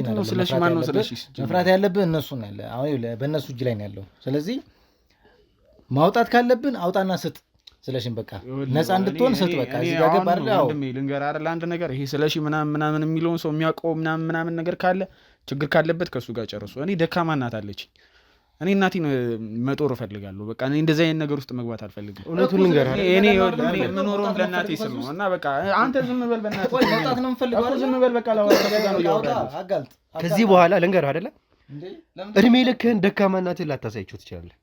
ማን ነው ስለሽ? መፍራት ያለብህ እነሱን ያለ አሁን በእነሱ እጅ ላይ ነው ያለው። ስለዚህ ማውጣት ካለብን አውጣና ስጥ። ስለሽን በቃ ነፃ እንድትሆን ስጥ። በቃ እዚህ ጋር ገባ አይደል? አዎ ወንድሜ ልንገርህ አይደል አንድ ነገር፣ ይሄ ስለሽ ምናምን የሚለውን ሰው የሚያውቀው ምናምን ነገር ካለ ችግር ካለበት ከሱ ጋር ጨርሱ። እኔ ደካማ እናት አለችኝ። እኔ እናቴን መጦር እፈልጋለሁ። በቃ እኔ እንደዚህ አይነት ነገር ውስጥ መግባት አልፈልግም። እውነቱን ልንገርህ እኔ የምኖረው ለእናቴ ስል ነው። እና በቃ አንተ ዝም በል በእናትህ። ቆይ መውጣት ነው የምፈልገው አይደል? ዝም በል በቃ አጋልጥ። ከዚህ በኋላ ልንገርህ አይደለ? እድሜ ልክህን ደካማ እናትህን ላታሳያቸው ትችላለህ።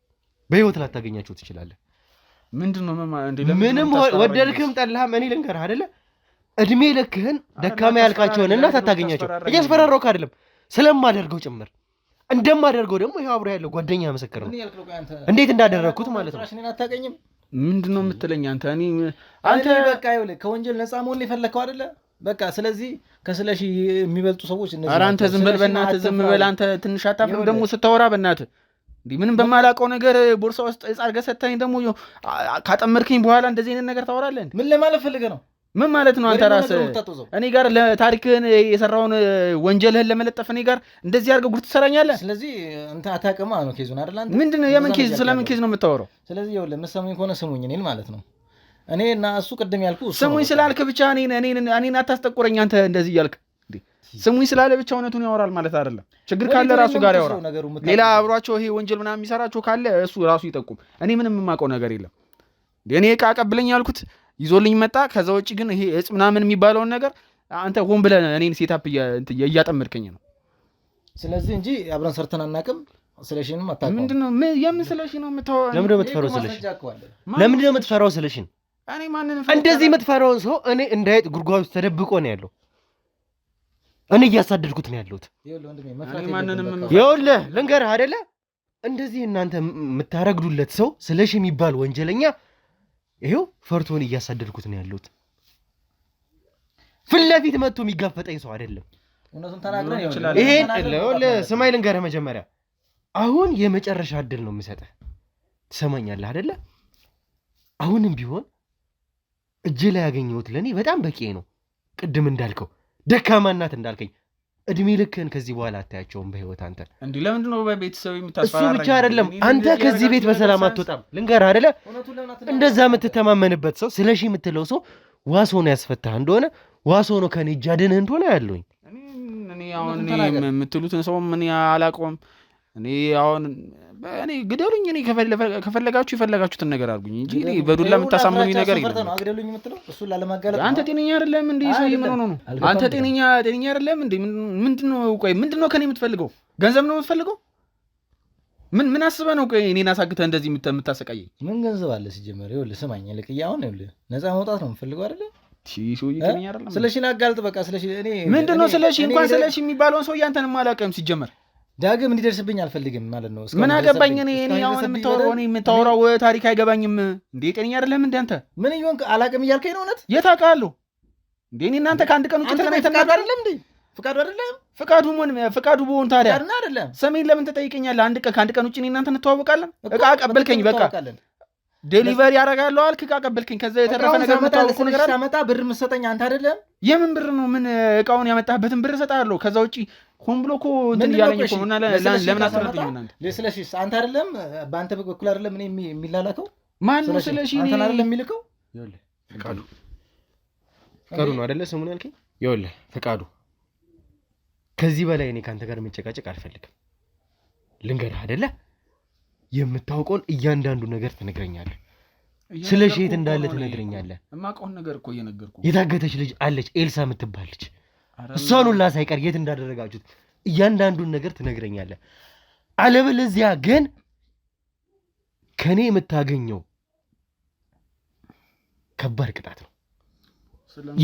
በህይወት ላታገኛቸው ትችላለህ። ምንድን ነው ምንም ወደድክም ጠላህም እኔ ልንገርህ አይደለ? እድሜ ልክህን ደካማ ያልካቸውን እናት አታገኛቸው። እያስፈራራሁህ አይደለም ስለማደርገው ጭምር እንደማደርገው ደግሞ ይሄ አብሮ ያለው ጓደኛ ምስክር ነው። እንዴት እንዳደረግኩት ማለት ነው። እኔን አታውቀኝም። ምንድነው የምትለኝ አንተ? አንተ በቃ ይኸውልህ ከወንጀል ነፃ መሆን የፈለከው አይደለ? በቃ ስለዚህ ከስለሺ የሚበልጡ ሰዎች እነዚህ። ኧረ አንተ ዝም በል በእናትህ ዝም በል አንተ። ትንሽ አታፍርም ደግሞ ስታወራ በእናትህ? እንዴ ምንም በማላውቀው ነገር ቦርሳ ውስጥ አድርገህ ሰጥተኸኝ ደግሞ ካጠመድከኝ በኋላ እንደዚህ አይነት ነገር ታወራለህ? ምን ለማለት ፈልገህ ነው? ምን ማለት ነው? አንተ ራስህ እኔ ጋር ለታሪክህን የሰራውን ወንጀልህን ለመለጠፍ እኔ ጋር እንደዚህ አድርገህ ጉድ ትሰራኛለህ። ስለዚህ አንተ አታውቅም ነው ኬዙን አይደል? አንተ ምንድነው የምን ኬዝ? ስለምን ኬዝ ነው የምታወራው? ስለዚህ ይኸውልህ የምትሰሙኝ ከሆነ ስሙኝ እኔን ማለት ነው። እኔ እና እሱ ቅድም ያልኩ ስሙኝ ስላልክ ብቻ እኔን አታስጠቁረኝ። አንተ እንደዚህ እያልክ ስሙኝ ስላለ ብቻ እውነቱን ያወራል ማለት አይደለም። ችግር ካለ ራሱ ጋር ያወራል። ሌላ አብሯቸው ይሄ ወንጀል ምናምን የሚሰራቸው ካለ እሱ ራሱ ይጠቁም። እኔ ምንም የማውቀው ነገር የለም። እኔ ዕቃ አቀብለኝ ያልኩት ይዞልኝ መጣ። ከዛ ውጭ ግን ይሄ እጽ ምናምን የሚባለውን ነገር አንተ ሆን ብለህ እኔን ሴታፕ እያጠመድከኝ ነው። ስለዚህ እንጂ አብረን ሰርተን አናውቅም። ስለሽንም አታውቅም። ምንድነው የምን ስለሽ ነው የምታወራው? ለምንድነው የምትፈራው ስለሽ? ለምንድነው የምትፈራው ስለሽን? እኔ ማንንም እንደዚህ የምትፈራውን ሰው እኔ እንዳይጥ ጉድጓድ ውስጥ ተደብቆ ነው ያለው። እኔ እያሳደድኩት ነው ያለሁት። ይኸውልህ ልንገርህ አይደለ እንደዚህ እናንተ የምታረግዱለት ሰው ስለሽ የሚባል ወንጀለኛ ይሄው ፈርቶን እያሳደድኩት ነው ያለሁት። ፊት ለፊት መጥቶ የሚጋፈጠኝ ሰው አይደለም። እውነቱን ተናግረን ይችላል። ይሄን ስማይ ልንገርህ መጀመሪያ አሁን የመጨረሻ እድል ነው የምሰጥህ። ትሰማኛለህ አይደለ? አሁንም ቢሆን እጅ ላይ ያገኘሁት ለኔ በጣም በቂ ነው። ቅድም እንዳልከው ደካማ እናት እንዳልከኝ እድሜ ልክህን ከዚህ በኋላ አታያቸውም በህይወት አንተ። እንዴ ለምንድን ነው በቤተሰብ የምታስፈራራኝ? እሱ ብቻ አይደለም አንተ ከዚህ ቤት በሰላም አትወጣም። ልንገርህ አይደለ እንደዛ የምትተማመንበት ሰው ስለሺ የምትለው ሰው ዋሶ ነው ያስፈታህ እንደሆነ ዋሶ ነው ከኔ እጅ አድነህ እንደሆነ ያለውኝ። እኔ አሁን የምትሉትን ሰው ምን አላውቀውም። እኔ ግደሉኝ። እኔ ከፈለጋችሁ የፈለጋችሁትን ነገር አድርጉኝ እንጂ እኔ በዱላ የምታሳምኑኝ ነገር የለም። አንተ ጤነኛ አይደለም እንዴ? ሰው ምን ሆኖ ነው? አንተ ጤነኛ አይደለም እንዴ? ምንድነው? ቆይ ምንድነው ከኔ የምትፈልገው? ገንዘብ ነው የምትፈልገው? ምን አስበህ ነው? ቆይ እኔን አሳግተህ እንደዚህ የምታሰቃየኝ? ምን ገንዘብ አለ ሲጀመር? ይኸውልህ ስማኝ፣ ልቅያ አሁን ይኸውልህ ነፃ መውጣት ነው የምፈልገው አይደለ? ስለሺን አጋልጥ በቃ። ስለሺ እኔ ምንድነው ስለሺ? እንኳን ስለሺ የሚባለውን ሰው ያንተንም አላውቅም ሲጀመር። ዳግም እንዲደርስብኝ አልፈልግም ማለት ነው። ምን አገባኝ? እኔ አሁን የምታወራው ታሪክ አይገባኝም እንዴ? ጤነኛ አይደለም እንዴ አንተ? ምን ይሆን አላውቅም እያልከኝ ነው? እውነት የት አውቃለሁ እንዴ? እኔ እናንተ ከአንድ ቀን ውጭ ፍቃዱ አይደለም እንዴ? ፍቃዱ አይደለም? ፍቃዱ በሆን ታዲያ አይደለም። ሰሜን ለምን ትጠይቀኛለህ? ከአንድ ቀን ውጭ እኔ እናንተ እንተዋወቃለን። ዕቃ አቀበልከኝ በቃ ዴሊቨሪ ያደርጋለሁ አልክ። ዕቃ አቀበልከኝ። ከዛ የተረፈ ነገር የምታወቀው ነገር አለ። ሳመጣ ብር የምትሰጠኝ አንተ አይደለም? የምን ብር ነው? ምን ዕቃውን ያመጣህበትን ብር እሰጥሃለሁ። ከዛ ውጭ ሆን ብሎ እኮ እንትን እያለኝ እኮ እና ለምን አትረዱኝ እናንተ? ስለሺስ አንተ አይደለም? በአንተ በኩል አይደለም እኔ የሚላላከው? ማን ነው ስለሺ? አንተ አይደለም የሚልከው? ይኸውልህ ፍቃዱ ነው አይደለ ስሙን ያልከኝ? ይኸውልህ ፍቃዱ፣ ከዚህ በላይ እኔ ካንተ ጋር መጨቃጨቅ አልፈልግም። ልንገርህ አይደለ የምታውቀውን እያንዳንዱ ነገር ትነግረኛለህ። ስለሺ የት እንዳለ ትነግረኛለህ። የማውቀውን ነገር እኮ እየነገርኩህ። የታገተች ልጅ አለች ኤልሳ የምትባል ልጅ፣ እሷን ሁላ ሳይቀር የት እንዳደረጋችሁት እያንዳንዱን ነገር ትነግረኛለህ። አለበለዚያ ግን ከኔ የምታገኘው ከባድ ቅጣት ነው።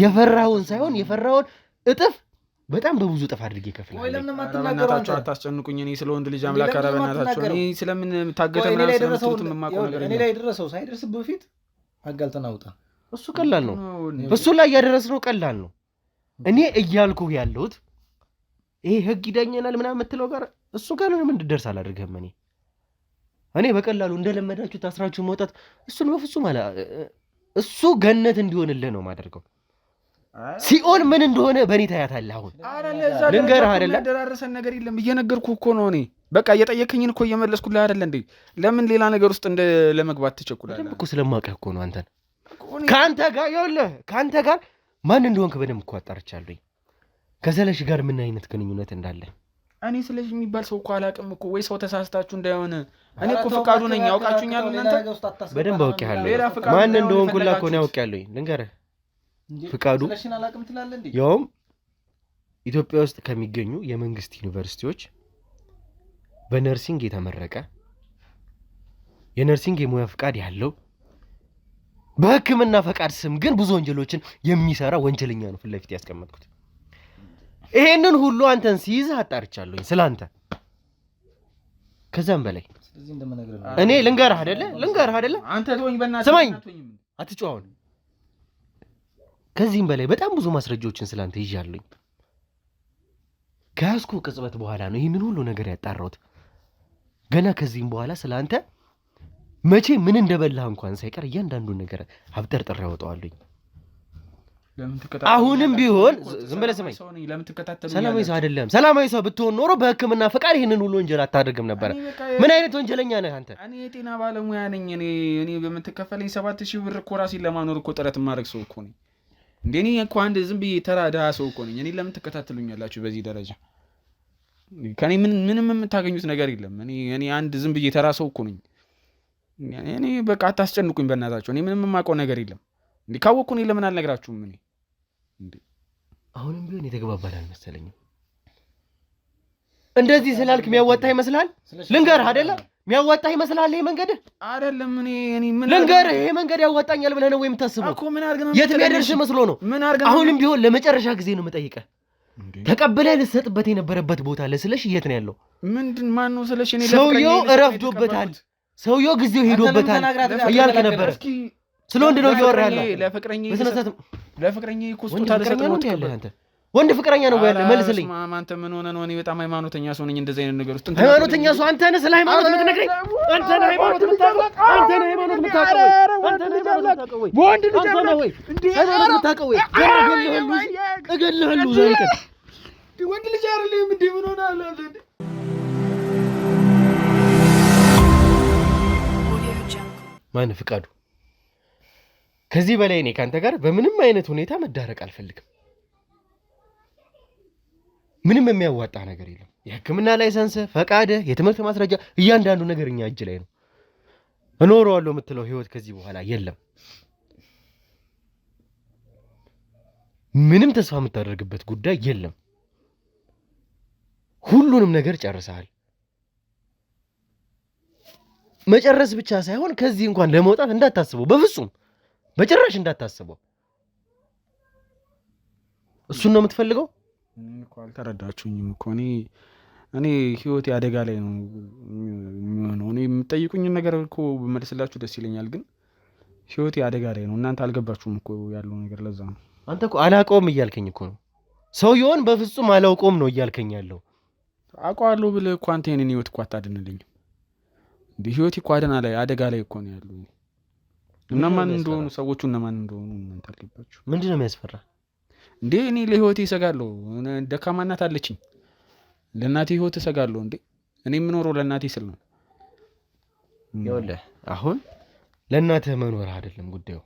የፈራውን ሳይሆን የፈራውን እጥፍ በጣም በብዙ እጥፍ አድርጌ ከፍላለሁ። ወይ ለምን ማትናገራችሁ? አታስጨንቁኝ። እኔ ስለ ወንድ ልጅ አምላክ ኧረ በእናታችሁ እኔ ስለምን ታገተ ምናምን ስለምትሉት የማውቀው ነገር እኔ ላይ ደረሰው ሳይደርስብህ በፊት አጋልጠን አውጣ። እሱ ቀላል ነው። እሱ ላይ ያደረስነው ቀላል ነው። እኔ እያልኩህ ያለሁት ይሄ ህግ ይዳኘናል ምናምን የምትለው ጋር እሱ ጋር ነው እንድትደርስ አላደርግህም። እኔ በቀላሉ እንደለመዳችሁ ታስራችሁ መውጣት እሱን በፍጹም እሱ ገነት እንዲሆንልህ ነው ማደርገው። ሲኦል ምን እንደሆነ በእኔ ታያታለህ። አሁን ልንገርህ አይደለ ደራረሰን ነገር የለም እየነገርኩህ እኮ ነው። እኔ በቃ እየጠየከኝን እኮ እየመለስኩልህ አይደለ እንዴ? ለምን ሌላ ነገር ውስጥ ለመግባት ትቸኩላለህ? በደንብ እኮ ስለማውቅህ እኮ ነው አንተን። ከአንተ ጋር ይኸውልህ ከአንተ ጋር ማን እንደሆንክ በደንብ እኮ አጣርቻለሁኝ። ከሰለሺ ጋር ምን አይነት ግንኙነት እንዳለ እኔ ስለሺ የሚባል ሰው እኮ አላውቅም እኮ። ወይ ሰው ተሳስታችሁ እንዳይሆን። እኔ እኮ ፍቃዱ ነኝ። ያውቃችሁኛል እናንተ። በደንብ አውቄሃለሁ። ማን እንደሆንኩላ እኮ ነው ያውቄያለሁኝ። ልንገርህ ፍቃዱ ያውም ኢትዮጵያ ውስጥ ከሚገኙ የመንግስት ዩኒቨርሲቲዎች በነርሲንግ የተመረቀ የነርሲንግ የሙያ ፍቃድ ያለው በሕክምና ፈቃድ ስም ግን ብዙ ወንጀሎችን የሚሰራ ወንጀለኛ ነው ፊት ለፊት ያስቀመጥኩት። ይሄንን ሁሉ አንተን ሲይዝ አጣርቻለሁኝ ስላንተ። ከዛም በላይ እኔ ልንገርህ አይደለ አንተ ተወኝ በእናትህ ስማኝ፣ አትጫወን። ከዚህም በላይ በጣም ብዙ ማስረጃዎችን ስላንተ ይዣለሁኝ። ከያዝኩ ቅጽበት በኋላ ነው ይህንን ሁሉ ነገር ያጣራሁት። ገና ከዚህም በኋላ ስላንተ መቼ ምን እንደበላህ እንኳን ሳይቀር እያንዳንዱን ነገር አብጠርጥሬ ያወጣዋለሁኝ። አሁንም ቢሆን ዝም ብለህ ስማኝ። ሰላማዊ ሰው አይደለም። ሰላማዊ ሰው ብትሆን ኖሮ በሕክምና ፈቃድ ይህንን ሁሉ ወንጀል አታደርግም ነበር። ምን አይነት ወንጀለኛ ነህ አንተ? እኔ የጤና ባለሙያ ነኝ። እኔ በምትከፈለኝ 7000 ብር እኮ ራሴን ለማኖር እኮ ጥረት የማደርግ ሰው እኮ ነኝ። እንደ እኔ እኮ አንድ ዝም ብዬ ተራ ድሃ ሰው እኮ ነኝ። እኔ ለምን ትከታተሉኛላችሁ በዚህ ደረጃ? ከኔ ምንም የምታገኙት ነገር የለም። እኔ አንድ ዝም ብዬ ተራ ሰው እኮ ነኝ። እኔ በቃ አታስጨንቁኝ በእናታችሁ። እኔ ምንም የማውቀው ነገር የለም። እንዴ ካወቅኩ እኔ ለምን አልነግራችሁም? እኔ አሁንም ቢሆን የተግባባን አልመሰለኝም። እንደዚህ ስላልክ የሚያዋጣህ ይመስልሃል? ልንገርህ አይደለ የሚያዋጣህ ይመስልሃል? ይሄ መንገድ አይደለም። እኔ ምን ልንገርህ፣ ይሄ መንገድ ያዋጣኛል ብለህ ነው ወይ የምታስበው? እኮ ምን አድርገህ ነው የት የሚያደርስ መስሎ ነው? አሁንም ቢሆን ለመጨረሻ ጊዜ ነው የምጠይቀህ። ተቀብለህ ልትሰጥበት የነበረበት ቦታ ለስለሽ የት ነው ያለው? ምንድን ማን ነው ስለሽ? እኔ ሰውየው እረፍዶበታል፣ ሰውየው ጊዜው ሄዶበታል እያልክ ነበር። ስለ ወንድ ነው እያወራህ ያለው። ለፍቅረኛ እኮ ስጦታ ለሰጠው አንተ ወንድ ፍቅረኛ ነው ያለ መልስልኝ። አንተ ምን ሆነህ ነው? እኔ በጣም ሃይማኖተኛ ሰው ነኝ። እንደዚህ አይነት ነገር ውስጥ ሃይማኖተኛ ሰው አንተ ነህ። ስለ ሃይማኖት የምትነግረኝ አንተ ነህ። ሃይማኖት የምታውቀው አንተ ነህ። ሃይማኖት የምታውቀው አንተ ነህ። ወንድ ልጅ አንተ ነህ ወይ? ሃይማኖት የምታውቀው ወይ? እገልሃለሁ ዛሬ ቀን ወንድ ልጅ አይደለም እንዴ? ምን ሆነህ እንዴ? ማን ፍቃዱ? ከዚህ በላይ እኔ ካንተ ጋር በምንም አይነት ሁኔታ መዳረቅ አልፈልግም። ምንም የሚያዋጣ ነገር የለም። የሕክምና ላይሰንስ፣ ፈቃድ፣ የትምህርት ማስረጃ እያንዳንዱ ነገር እኛ እጅ ላይ ነው። እኖረዋለሁ የምትለው ህይወት ከዚህ በኋላ የለም። ምንም ተስፋ የምታደርግበት ጉዳይ የለም። ሁሉንም ነገር ጨርሰሃል። መጨረስ ብቻ ሳይሆን ከዚህ እንኳን ለመውጣት እንዳታስበው፣ በፍጹም በጭራሽ እንዳታስበው። እሱን ነው የምትፈልገው? እኮ አልተረዳችሁኝም እኮ እኔ ህይወቴ አደጋ ላይ ነው የሚሆነው። እኔ የምጠይቁኝን ነገር እኮ በመልስላችሁ ደስ ይለኛል፣ ግን ህይወቴ አደጋ ላይ ነው። እናንተ አልገባችሁም እኮ ያለው ነገር። ለዛ ነው አንተ እኮ አላውቀውም እያልከኝ እኮ ነው። ሰውየውን በፍጹም አላውቀውም ነው እያልከኝ ያለው። አውቀዋለሁ ብለህ እኮ አንተ የኔን ህይወት እኮ አታድንልኝም እንዴ? ህይወቴ እኮ አደጋ ላይ እኮ ነው ያለው። እነማን እንደሆኑ ሰዎቹ እነማን እንደሆኑ እናንተ አልገባችሁ። ምንድን ነው የሚያስፈራ እንዴ? እኔ ለህይወቴ እሰጋለሁ። ደካማ እናት አለችኝ። ለእናቴ ህይወት እሰጋለሁ። እንዴ እኔ የምኖረው ለእናቴ ስል ነው። ይኸውልህ አሁን ለእናትህ መኖር አይደለም ጉዳዩ።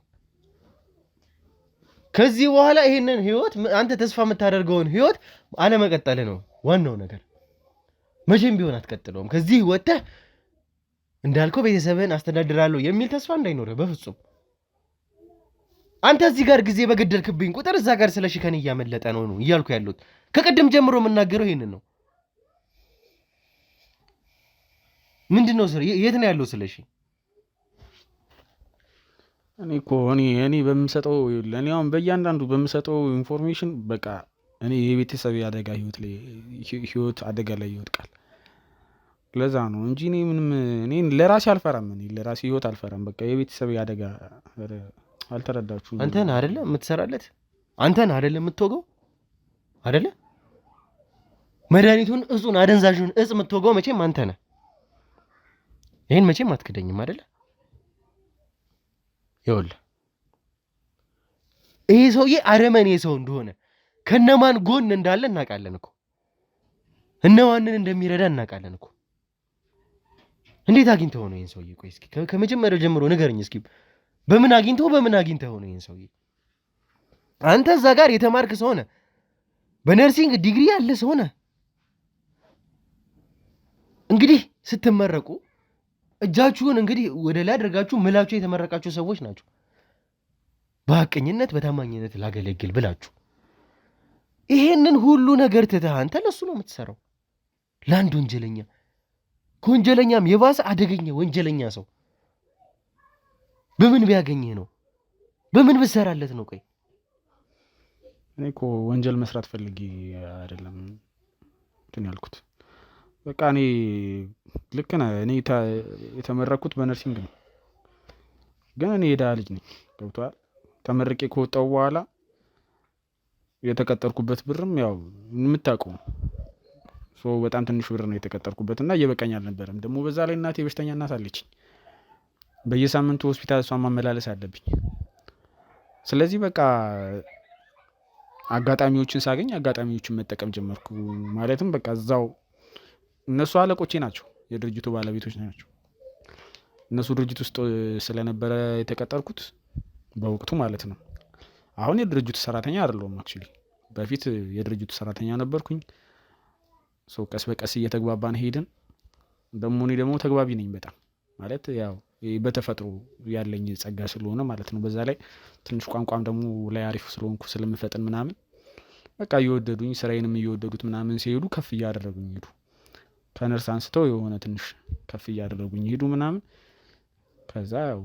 ከዚህ በኋላ ይሄንን ህይወት አንተ ተስፋ የምታደርገውን ህይወት አለመቀጠል ነው ዋናው ነገር። መቼም ቢሆን አትቀጥለውም። ከዚህ ወጥተህ እንዳልከው ቤተሰብህን አስተዳድራለሁ የሚል ተስፋ እንዳይኖርህ በፍጹም። አንተ እዚህ ጋር ጊዜ በገደልክብኝ ቁጥር እዛ ጋር ስለሺ ከኔ እያመለጠ ነው እያልኩ ያለሁት። ከቅድም ጀምሮ የምናገረው ይሄንን ነው። ምንድን ነው የት ነው ያለው ስለሺ? እኔ በምሰጠው ለኔ አሁን በእያንዳንዱ በምሰጠው ኢንፎርሜሽን በቃ እኔ የቤተሰብ አደጋ ህይወት አደጋ ላይ ይወድቃል። ለዛ ነው እንጂ እኔ ለራሴ አልፈራም። እኔ ለራሴ ህይወት አልፈራም። በቃ የቤተሰብ አደጋ አልተረዳችሁም። አንተን አይደለ የምትሰራለት? አንተን አይደለ የምትወገው? አይደለ መድኃኒቱን እጹን አደንዛዡን እጽ የምትወገው መቼም አንተ ነህ። ይሄን መቼም አትክደኝም አይደለ? ይኸውልህ ይሄ ሰውዬ አረመኔ ሰው እንደሆነ ከነማን ጎን እንዳለ እናውቃለን እኮ። እነማንን እንደሚረዳ እናውቃለን እኮ። እንዴት አግኝተው ነው ይሄን ሰውዬ? ቆይ እስኪ ከመጀመሪያው ጀምሮ ንገረኝ እስኪ። በምን አግኝተው ነው ይሄን ሰውዬ? አንተ እዛ ጋር የተማርክ ሰው ነህ፣ በነርሲንግ ዲግሪ ያለ ሰው ነህ። እንግዲህ ስትመረቁ እጃችሁን እንግዲህ ወደ ላይ አድርጋችሁ ምላችሁ የተመረቃችሁ ሰዎች ናችሁ። በሐቀኝነት በታማኝነት ላገለግል ብላችሁ ይሄንን ሁሉ ነገር ትተህ አንተ ለሱ ነው የምትሰራው። ለአንድ ወንጀለኛ፣ ከወንጀለኛም የባሰ አደገኛ ወንጀለኛ ሰው በምን ቢያገኝህ ነው በምን ብትሰራለት ነው? ቆይ እኔ እኮ ወንጀል መስራት ፈልጌ አይደለም እንትን ያልኩት። በቃ እኔ ልክ ነህ። እኔ የተመረኩት በነርሲንግ ነው፣ ግን እኔ የድሃ ልጅ ነኝ። ገብቶሃል? ተመርቄ ከወጣሁ በኋላ የተቀጠርኩበት ብርም ያው የምታውቀው ነው። በጣም ትንሽ ብር ነው የተቀጠርኩበት እና እየበቃኝ አልነበረም። ደግሞ በዛ ላይ እናቴ በሽተኛ እናት አለችኝ። በየሳምንቱ ሆስፒታል እሷን ማመላለስ አለብኝ። ስለዚህ በቃ አጋጣሚዎችን ሳገኝ አጋጣሚዎችን መጠቀም ጀመርኩ። ማለትም በቃ እዛው እነሱ አለቆቼ ናቸው፣ የድርጅቱ ባለቤቶች ናቸው። እነሱ ድርጅት ውስጥ ስለነበረ የተቀጠርኩት በወቅቱ ማለት ነው። አሁን የድርጅቱ ሰራተኛ አይደለሁም። አክቹዋሊ በፊት የድርጅቱ ሰራተኛ ነበርኩኝ። ቀስ በቀስ እየተግባባን ሄድን። እኔ ደግሞ ተግባቢ ነኝ በጣም ማለት ያው በተፈጥሮ ያለኝ ጸጋ ስለሆነ ማለት ነው። በዛ ላይ ትንሽ ቋንቋም ደግሞ ላይ አሪፍ ስለሆንኩ ስለምፈጥን ምናምን በቃ እየወደዱኝ ስራዬንም እየወደዱት ምናምን ሲሄዱ ከፍ እያደረጉኝ ሄዱ። ከነርስ አንስተው የሆነ ትንሽ ከፍ እያደረጉኝ ሄዱ ምናምን። ከዛ ያው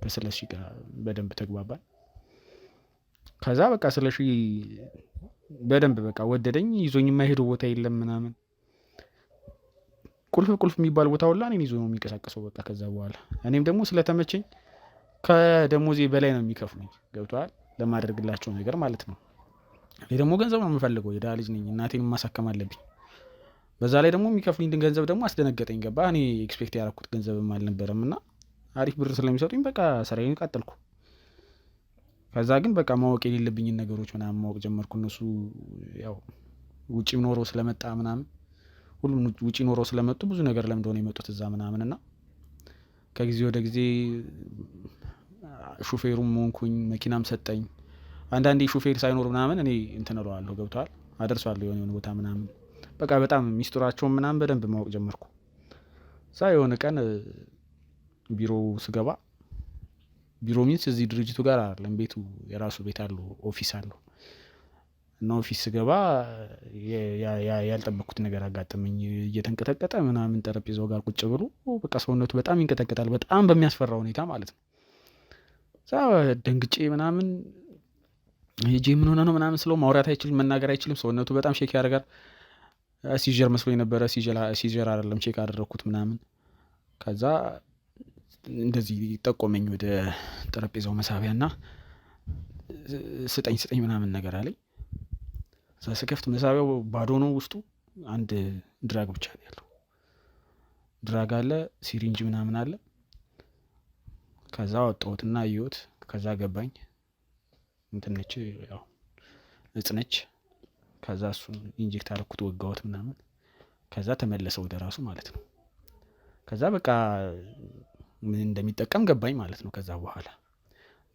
ከስለሺ ጋር በደንብ ተግባባን። ከዛ በቃ ስለሺ በደንብ በቃ ወደደኝ። ይዞኝ የማይሄደው ቦታ የለም ምናምን። ቁልፍ የሚባል ቦታ ሁላ እኔን ይዞ ነው የሚንቀሳቀሰው። በቃ ከዛ በኋላ እኔም ደግሞ ስለተመቸኝ ከደሞዜ በላይ ነው የሚከፍሉኝ። ገብቶሃል? ለማደርግላቸው ነገር ማለት ነው። እኔ ደግሞ ገንዘብ ነው የምፈልገው። የድሃ ልጅ ነኝ፣ እናቴን ማሳከም አለብኝ። በዛ ላይ ደግሞ የሚከፍሉኝ ገንዘብ ደግሞ አስደነገጠኝ። ገባ? እኔ ኤክስፔክት ያደረኩት ገንዘብም አልነበረም እና አሪፍ ብር ስለሚሰጡኝ በቃ ስራዬን ቀጠልኩ። ከዛ ግን በቃ ማወቅ የሌለብኝን ነገሮች ምናምን ማወቅ ጀመርኩ። እነሱ ያው ውጭም ኖረው ስለመጣ ምናምን ሁሉም ውጭ ኖረው ስለመጡ ብዙ ነገር ለምን እንደሆነ የመጡት እዛ ምናምን እና ከጊዜ ወደ ጊዜ ሹፌሩም ሆንኩኝ፣ መኪናም ሰጠኝ። አንዳንዴ ሹፌር ሳይኖር ምናምን እኔ እንትን እለዋለሁ። ገብቶሃል? አደርሰዋለሁ የሆነ ቦታ ምናምን። በቃ በጣም ሚስጥራቸውን ምናምን በደንብ ማወቅ ጀመርኩ። እዛ የሆነ ቀን ቢሮ ስገባ፣ ቢሮ ሚንስ እዚህ ድርጅቱ ጋር አይደለም፣ ቤቱ የራሱ ቤት አለው፣ ኦፊስ አለው እና ኦፊስ ስገባ ያልጠበቅኩት ነገር አጋጠመኝ። እየተንቀጠቀጠ ምናምን ጠረጴዛው ጋር ቁጭ ብሎ በቃ ሰውነቱ በጣም ይንቀጠቀጣል፣ በጣም በሚያስፈራ ሁኔታ ማለት ነው። እዛ ደንግጬ ምናምን ሄጄ ምን ሆነ ነው ምናምን ስለው ማውራት አይችልም፣ መናገር አይችልም። ሰውነቱ በጣም ሼክ ያደርጋል። ሲጀር መስሎ የነበረ ሲጀር አይደለም፣ ቼክ አደረግኩት ምናምን። ከዛ እንደዚህ ጠቆመኝ ወደ ጠረጴዛው መሳቢያ እና ስጠኝ ምናምን ነገር አለኝ። እዛ ስከፍት መሳቢያው ባዶ ነው። ውስጡ አንድ ድራግ ብቻ ነው ያለው። ድራግ አለ፣ ሲሪንጅ ምናምን አለ። ከዛ ወጣሁትና አየሁት። ከዛ ገባኝ እንትን ነች፣ ያው እጽ ነች። ከዛ እሱን ኢንጀክት አደረኩት፣ ወጋሁት ምናምን። ከዛ ተመለሰ ወደ ራሱ ማለት ነው። ከዛ በቃ ምን እንደሚጠቀም ገባኝ ማለት ነው። ከዛ በኋላ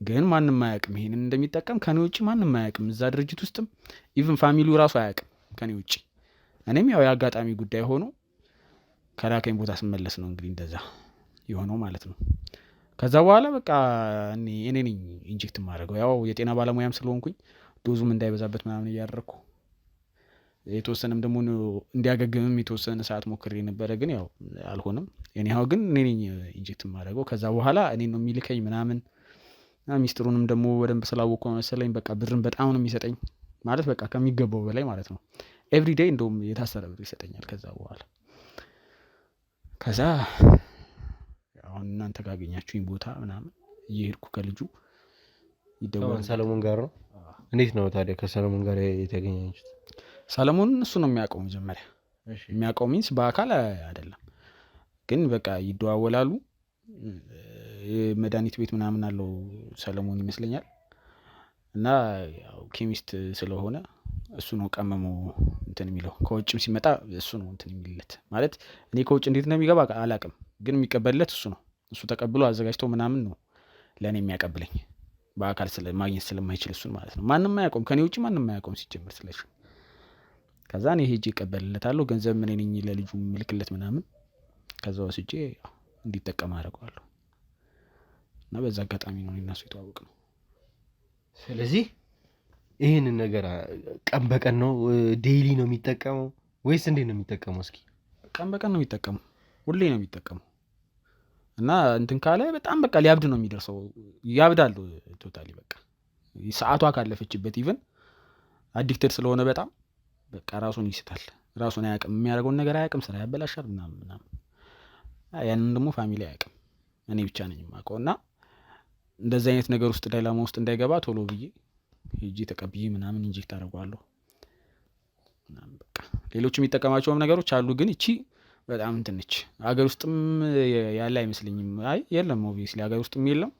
ግን ማንም አያውቅም ይሄንን እንደሚጠቀም ከኔ ውጭ ማንም አያውቅም። እዛ ድርጅት ውስጥም ኢቭን ፋሚሊው ራሱ አያውቅም ከኔ ውጭ። እኔም ያው የአጋጣሚ ጉዳይ ሆኖ ከላከኝ ቦታ ስመለስ ነው እንግዲህ እንደዛ የሆነው ማለት ነው። ከዛ በኋላ በቃ እኔ ነኝ ኢንጀክት የማደርገው። ያው የጤና ባለሙያም ስለሆንኩኝ ዶዙም እንዳይበዛበት ምናምን እያደረግኩ የተወሰነም ደግሞ እንዲያገግምም የተወሰነ ሰዓት ሞክሬ ነበረ፣ ግን ያው አልሆነም። ኔው ግን እኔ ነኝ ኢንጀክት የማደርገው። ከዛ በኋላ እኔ ነው የሚልከኝ ምናምን። ሚስጥሩንም ደግሞ በደንብ ስላወቅኩ መሰለኝ በቃ ብርን በጣም ነው የሚሰጠኝ ማለት በቃ ከሚገባው በላይ ማለት ነው። ኤቭሪዴይ እንደውም የታሰረ ብር ይሰጠኛል። ከዛ በኋላ አሁን እናንተ ካገኛችሁኝ ቦታ ምናምን እየሄድኩ ከልጁ ይደወላል። ሰለሞን ጋር ነው። እንዴት ነው ታዲያ ከሰለሞን ጋር የተገኛችሁት? ሰለሞን እሱ ነው የሚያውቀው መጀመሪያ። የሚያውቀው ሚንስ በአካል አይደለም ግን በቃ ይደዋወላሉ። መድኃኒት ቤት ምናምን አለው ሰለሞን ይመስለኛል። እና ያው ኬሚስት ስለሆነ እሱ ነው ቀመሞ እንትን የሚለው። ከውጭም ሲመጣ እሱ ነው እንትን የሚልለት ማለት እኔ ከውጭ እንዴት ነው የሚገባ አላውቅም፣ ግን የሚቀበልለት እሱ ነው። እሱ ተቀብሎ አዘጋጅቶ ምናምን ነው ለእኔ የሚያቀብለኝ በአካል ማግኘት ስለማይችል እሱን ማለት ነው። ማንም አያውቀውም ከኔ ውጭ ማንም አያውቀውም ሲጀምር ስለሽ። ከዛ እኔ ሄጄ እቀበልለታለሁ። ገንዘብ ምን ነኝ ለልጁ ምልክለት ምናምን። ከዛ ወስጄ እንዲጠቀም አደርገዋለሁ። እና በዛ አጋጣሚ ነው እነሱ የተዋወቅ ነው። ስለዚህ ይህንን ነገር ቀን በቀን ነው ዴይሊ ነው የሚጠቀመው ወይስ እንዴት ነው የሚጠቀመው? እስኪ ቀን በቀን ነው የሚጠቀመው፣ ሁሌ ነው የሚጠቀመው። እና እንትን ካለ በጣም በቃ ሊያብድ ነው የሚደርሰው። ያብዳል ቶታሊ በቃ ሰዓቷ ካለፈችበት ኢቭን አዲክትድ ስለሆነ በጣም በቃ ራሱን ይስታል። ራሱን አያውቅም፣ የሚያደርገውን ነገር አያውቅም፣ ስራ ያበላሻል ምናምን። ያንን ደግሞ ፋሚሊ አያውቅም፣ እኔ ብቻ ነኝ የማውቀው። እና እንደዚህ አይነት ነገር ውስጥ ዳይላማ ውስጥ እንዳይገባ ቶሎ ብዬ ሄጄ ተቀብዬ ምናምን ኢንጀክት አደርገዋለሁ ምናምን። በቃ ሌሎች የሚጠቀማቸውም ነገሮች አሉ፣ ግን እቺ በጣም እንትን ነች። ሀገር ውስጥም ያለ አይመስለኝም። አይ የለም፣ ኦብቪየስሊ ሀገር ውስጥም የለም።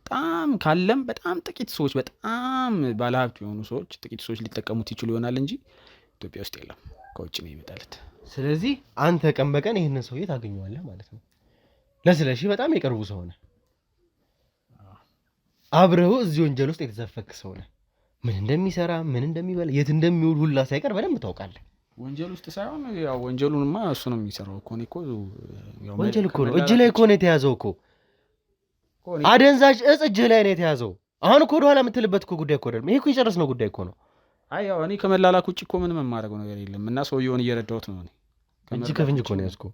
በጣም ካለም በጣም ጥቂት ሰዎች፣ በጣም ባለሀብት የሆኑ ሰዎች፣ ጥቂት ሰዎች ሊጠቀሙት ይችሉ ይሆናል እንጂ ኢትዮጵያ ውስጥ የለም። ከውጭ ነው ይመጣለት። ስለዚህ አንተ ቀን በቀን ይሄንን ሰውዬ ታገኘዋለህ ማለት ነው። ለስለሺ በጣም የቀርቡ ሰው ነህ፣ አብረው እዚህ ወንጀል ውስጥ የተዘፈክ ሰው ነህ። ምን እንደሚሰራ ምን እንደሚበላ የት እንደሚውል ሁላ ሳይቀር በደንብ ታውቃለህ። ወንጀል ውስጥ ሳይሆን ያው ወንጀሉንማ እሱ ነው የሚሰራው እኮ። እኔ እኮ ወንጀል እኮ ነው እጅ ላይ እኮ ነው የተያዘው እኮ። አደንዛዥ እጽ እጅ ላይ ነው የተያዘው። አሁን እኮ ወደኋላ የምትልበት እኮ ጉዳይ እኮ አይደለም። ይሄ እኮ የጨረስነው ጉዳይ እኮ ነው። አይ ያው እኔ ከመላላክ ውጭ እኮ ምንም የማደርገው ነገር የለም። እና ሰውየውን እየረዳሁት ነው። እኔ እጅ ከፍንጅ እኮ ነው ያዝከው።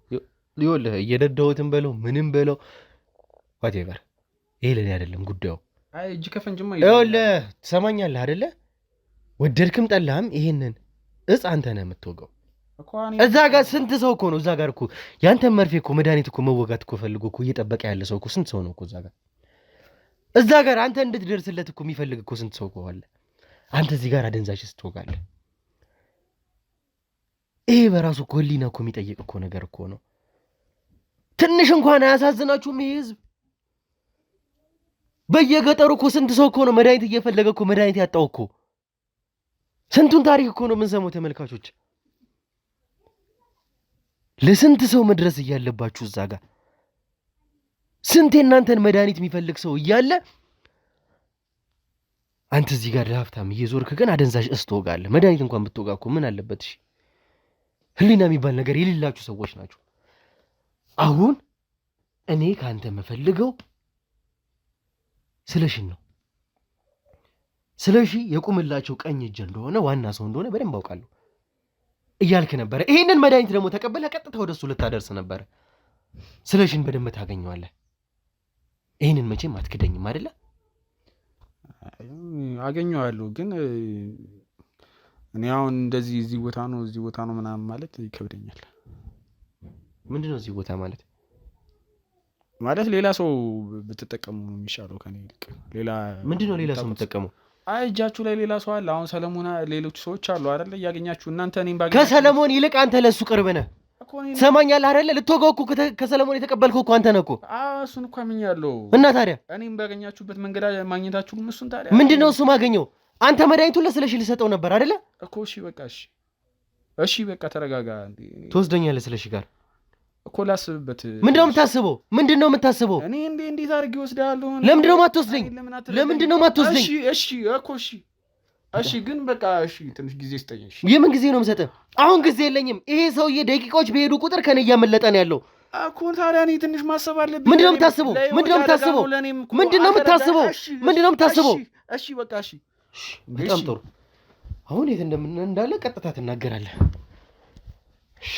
ይኸውልህ እየረዳሁትም በለው ምንም በለው ዋቴቨር፣ ይሄ ለኔ አይደለም ጉዳዩ። አይ እጅ ከፍንጅማ ይኸውልህ ትሰማኛለህ አይደለ? ወደድክም ጠላህም ይሄንን እጽ አንተ ነህ የምትወጋው። እዛ ጋር ስንት ሰው እኮ ነው እዛ ጋር እኮ ያንተን መርፌ እኮ መድኃኒት እኮ መወጋት እኮ ፈልጎ እኮ እየጠበቀ ያለ ሰው እኮ ስንት ሰው ነው እኮ እዛ ጋር አንተ እንድትደርስለት እኮ የሚፈልግ እኮ ስንት ሰው እኮ አለ። አንተ እዚህ ጋር አደንዛዥ ስትወጋለህ። ይሄ በራሱ እኮ ህሊና እኮ የሚጠይቅ እኮ ነገር እኮ ነው። ትንሽ እንኳን አያሳዝናችሁም? ይሄ ህዝብ በየገጠሩ እኮ ስንት ሰው እኮ ነው መድኃኒት እየፈለገ እኮ መድኃኒት ያጣው እኮ። ስንቱን ታሪክ እኮ ነው የምንሰማው ተመልካቾች። ለስንት ሰው መድረስ እያለባችሁ እዛ ጋር ስንት የእናንተን መድኃኒት የሚፈልግ ሰው እያለ አንተ እዚህ ጋር ለሀብታም እየዞርክ ግን አደንዛዥ ትወጋለህ። መድኃኒት እንኳን ብትወጋ እኮ ምን አለበት? እሺ ህሊና የሚባል ነገር የሌላችሁ ሰዎች ናቸው። አሁን እኔ ከአንተ የምፈልገው ስለሽን ነው። ስለሺ የቁምላቸው ቀኝ እጅ እንደሆነ ዋና ሰው እንደሆነ በደንብ አውቃለሁ እያልክ ነበረ። ይሄንን መድኃኒት ደግሞ ተቀበለህ ቀጥታ ወደሱ ልታደርስ ነበረ። ስለሽን በደንብ ታገኘዋለህ። ይሄንን መቼም አትክደኝም አይደለ? አገኘዋለሁ፣ ግን እኔ አሁን እንደዚህ እዚህ ቦታ ነው ምናምን ማለት ይከብደኛል። ምንድነው እዚህ ቦታ ማለት? ማለት ሌላ ሰው ብትጠቀሙ ነው የሚሻለው ከኔ ይልቅ። ሌላ ምንድነው ሌላ ሰው የምትጠቀመው? አይ እጃችሁ ላይ ሌላ ሰው አለ። አሁን ሰለሞን፣ ሌሎች ሰዎች አሉ አይደለ? እያገኛችሁ እናንተ እኔም ባገኝ ከሰለሞን ይልቅ አንተ ለሱ ቅርብ ነህ። ሰማኛለህ አይደለ? ልትወጋው እኮ ከሰለሞን የተቀበልከው እኮ አንተ ነህ እኮ። እሱን እኮ አምኛለሁ። እና ታዲያ እኔም ባገኛችሁበት መንገድ ማግኘታችሁም እሱን ታዲያ ምንድነው እሱ ማገኘው? አንተ መድኃኒቱን ለስለሺ ልሰጠው ነበር አይደለ እኮ። እሺ በቃ እሺ በቃ ተረጋጋ። ትወስደኛለህ ስለሺ ጋር እኮ ላስብበት። ምንድነው የምታስበው? እኔ እንዴት አድርጌ እወስድሃለሁ? ለምንድነው የማትወስደኝ? እሺ ግን በቃ እሺ፣ ትንሽ ጊዜ ስጠኝ። እሺ የምን ጊዜ ነው የምሰጥህ? አሁን ጊዜ የለኝም። ይሄ ሰውዬ ደቂቃዎች በሄዱ ቁጥር ከኔ እያመለጠ ነው ያለው እኮ። ታዲያ እኔ ትንሽ ማሰብ አለብኝ። ምንድነው የምታስበው? እሺ በቃ እሺ፣ በጣም ጥሩ። አሁን የት እንዳለ ቀጥታ ትናገራለህ። እሺ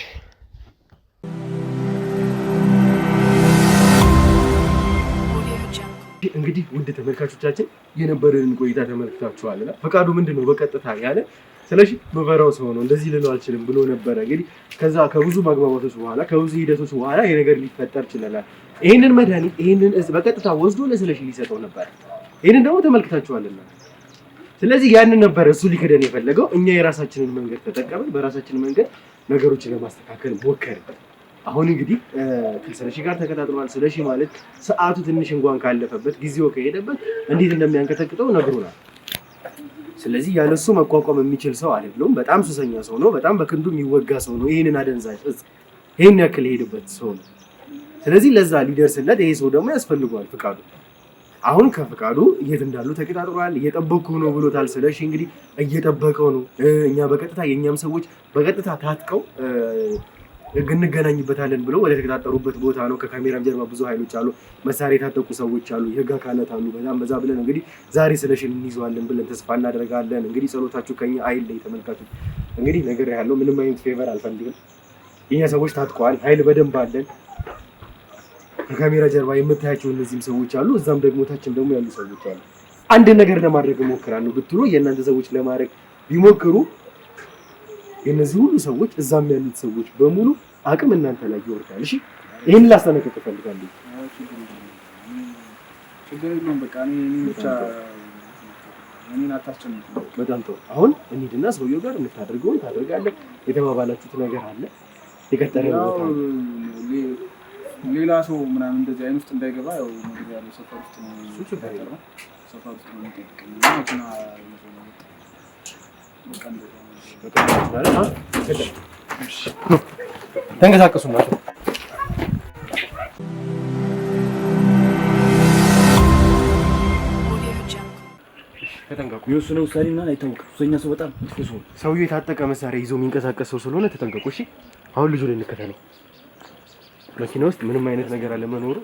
እንግዲህ ውድ ተመልካቾቻችን የነበረንን ቆይታ ተመልክታችኋልና ፈቃዱ ምንድነው በቀጥታ ያለ ስለሺ በበራው ሰው ነው እንደዚህ ልለው አልችልም ብሎ ነበረ። እንግዲህ ከዛ ከብዙ ማግባባቶች በኋላ ከብዙ ሂደቶች በኋላ ይሄ ነገር ሊፈጠር ይችላል። ይሄንን መድኃኒት ይሄንን በቀጥታ ወስዶ ለስለሺ ሊሰጠው ነበር። ይሄንን ደግሞ ተመልክታችኋልና ስለዚህ ያንን ነበር እሱ ሊከደን የፈለገው። እኛ የራሳችንን መንገድ ተጠቀምን፣ በራሳችን መንገድ ነገሮችን ለማስተካከል ሞከርን። አሁን እንግዲህ ከስለሺ ጋር ተከታትሏል። ስለሺ ማለት ሰዓቱ ትንሽ እንኳን ካለፈበት ጊዜው ከሄደበት እንዴት እንደሚያንከተክተው ነግሮናል። ስለዚህ ያለሱ መቋቋም የሚችል ሰው አይደለም። በጣም ሱሰኛ ሰው ነው። በጣም በክንዱ የሚወጋ ሰው ነው። ይሄንን አደንዛዥ እጽ ይሄን ያክል የሄደበት ሰው ነው። ስለዚህ ለዛ ሊደርስለት ይሄ ሰው ደግሞ ያስፈልገዋል ፍቃዱ። አሁን ከፍቃዱ የት እንዳሉ ተከታትሏል። እየጠበቁ ነው ብሎታል። ስለሺ እንግዲህ እየጠበቀው ነው። እኛ በቀጥታ የኛም ሰዎች በቀጥታ ታጥቀው እንገናኝበታለን ብለው ወደ ተከታተሩበት ቦታ ነው። ከካሜራም ጀርባ ብዙ ኃይሎች አሉ፣ መሳሪያ የታጠቁ ሰዎች አሉ፣ የህግ አካላት አሉ። በዛ ብለን እንግዲህ ዛሬ ስለሺን እንይዘዋለን ብለን ተስፋ እናደርጋለን። እንግዲህ ጸሎታችሁ ከኛ አይለይ ተመልካቾች። እንግዲህ ነገር ያለው ምንም አይነት ፌቨር አልፈልግም። የኛ ሰዎች ታጥቀዋል፣ ኃይል በደንብ አለን። ከካሜራ ጀርባ የምታያቸው እነዚህም ሰዎች አሉ፣ እዛም ደግሞ ታችም ደግሞ ያሉ ሰዎች አሉ። አንድ ነገር ለማድረግ እሞክራለሁ ብትሉ የእናንተ ሰዎች ለማድረግ ቢሞክሩ የነዚህ ሁሉ ሰዎች እዛም ያሉት ሰዎች በሙሉ አቅም እናንተ ላይ ይወርዳል። እሺ ይሄን ላስጠነቅቅ እፈልጋለሁ። ችግር የለውም በቃ እኔ ብቻ እኔን አታስጨንቁ። በጣም ጥሩ። አሁን እንሂድና ሰውየው ጋር የምታደርገውን ታደርጋለህ። የተባባላችሁት ነገር አለ የቀጠረ ቦታ ሌላ ሰው ምናምን እንደዚህ አይነት ውስጥ እንዳይገባ ያው ነገር ያለው ሰፈር ውስጥ ነው። እሱ ችግር የለውም። ሰፈር ውስጥ ነው የሚጠይቀኝ መኪና ተንቀሳቀሱ ማለት ነው። ተጠንቀቁ። የወሰነ ውሳኔ ምናምን አይታወቅም። ሶስተኛ ሰው በጣም ሰውዬው የታጠቀ መሳሪያ ይዞ የሚንቀሳቀስ ሰው ስለሆነ ተጠንቀቁ። እሺ አሁን ልጁ ላይ እንከተለው። መኪና ውስጥ ምንም አይነት ነገር አለመኖሩ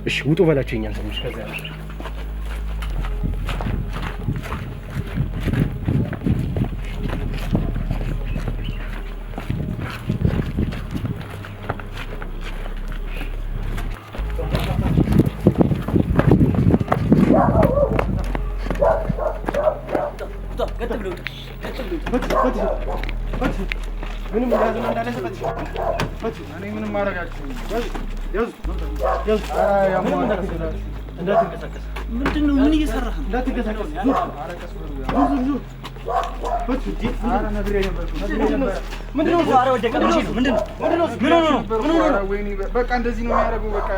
እሺ ውጡ በላቸው የእኛን ሰዎች ከዛ ያለ ምንም ማረጋችሁ ምንድን ነው? ምን እየሰራህ ነው? በቃ እንደዚህ ነው የሚያደርገው። በቃ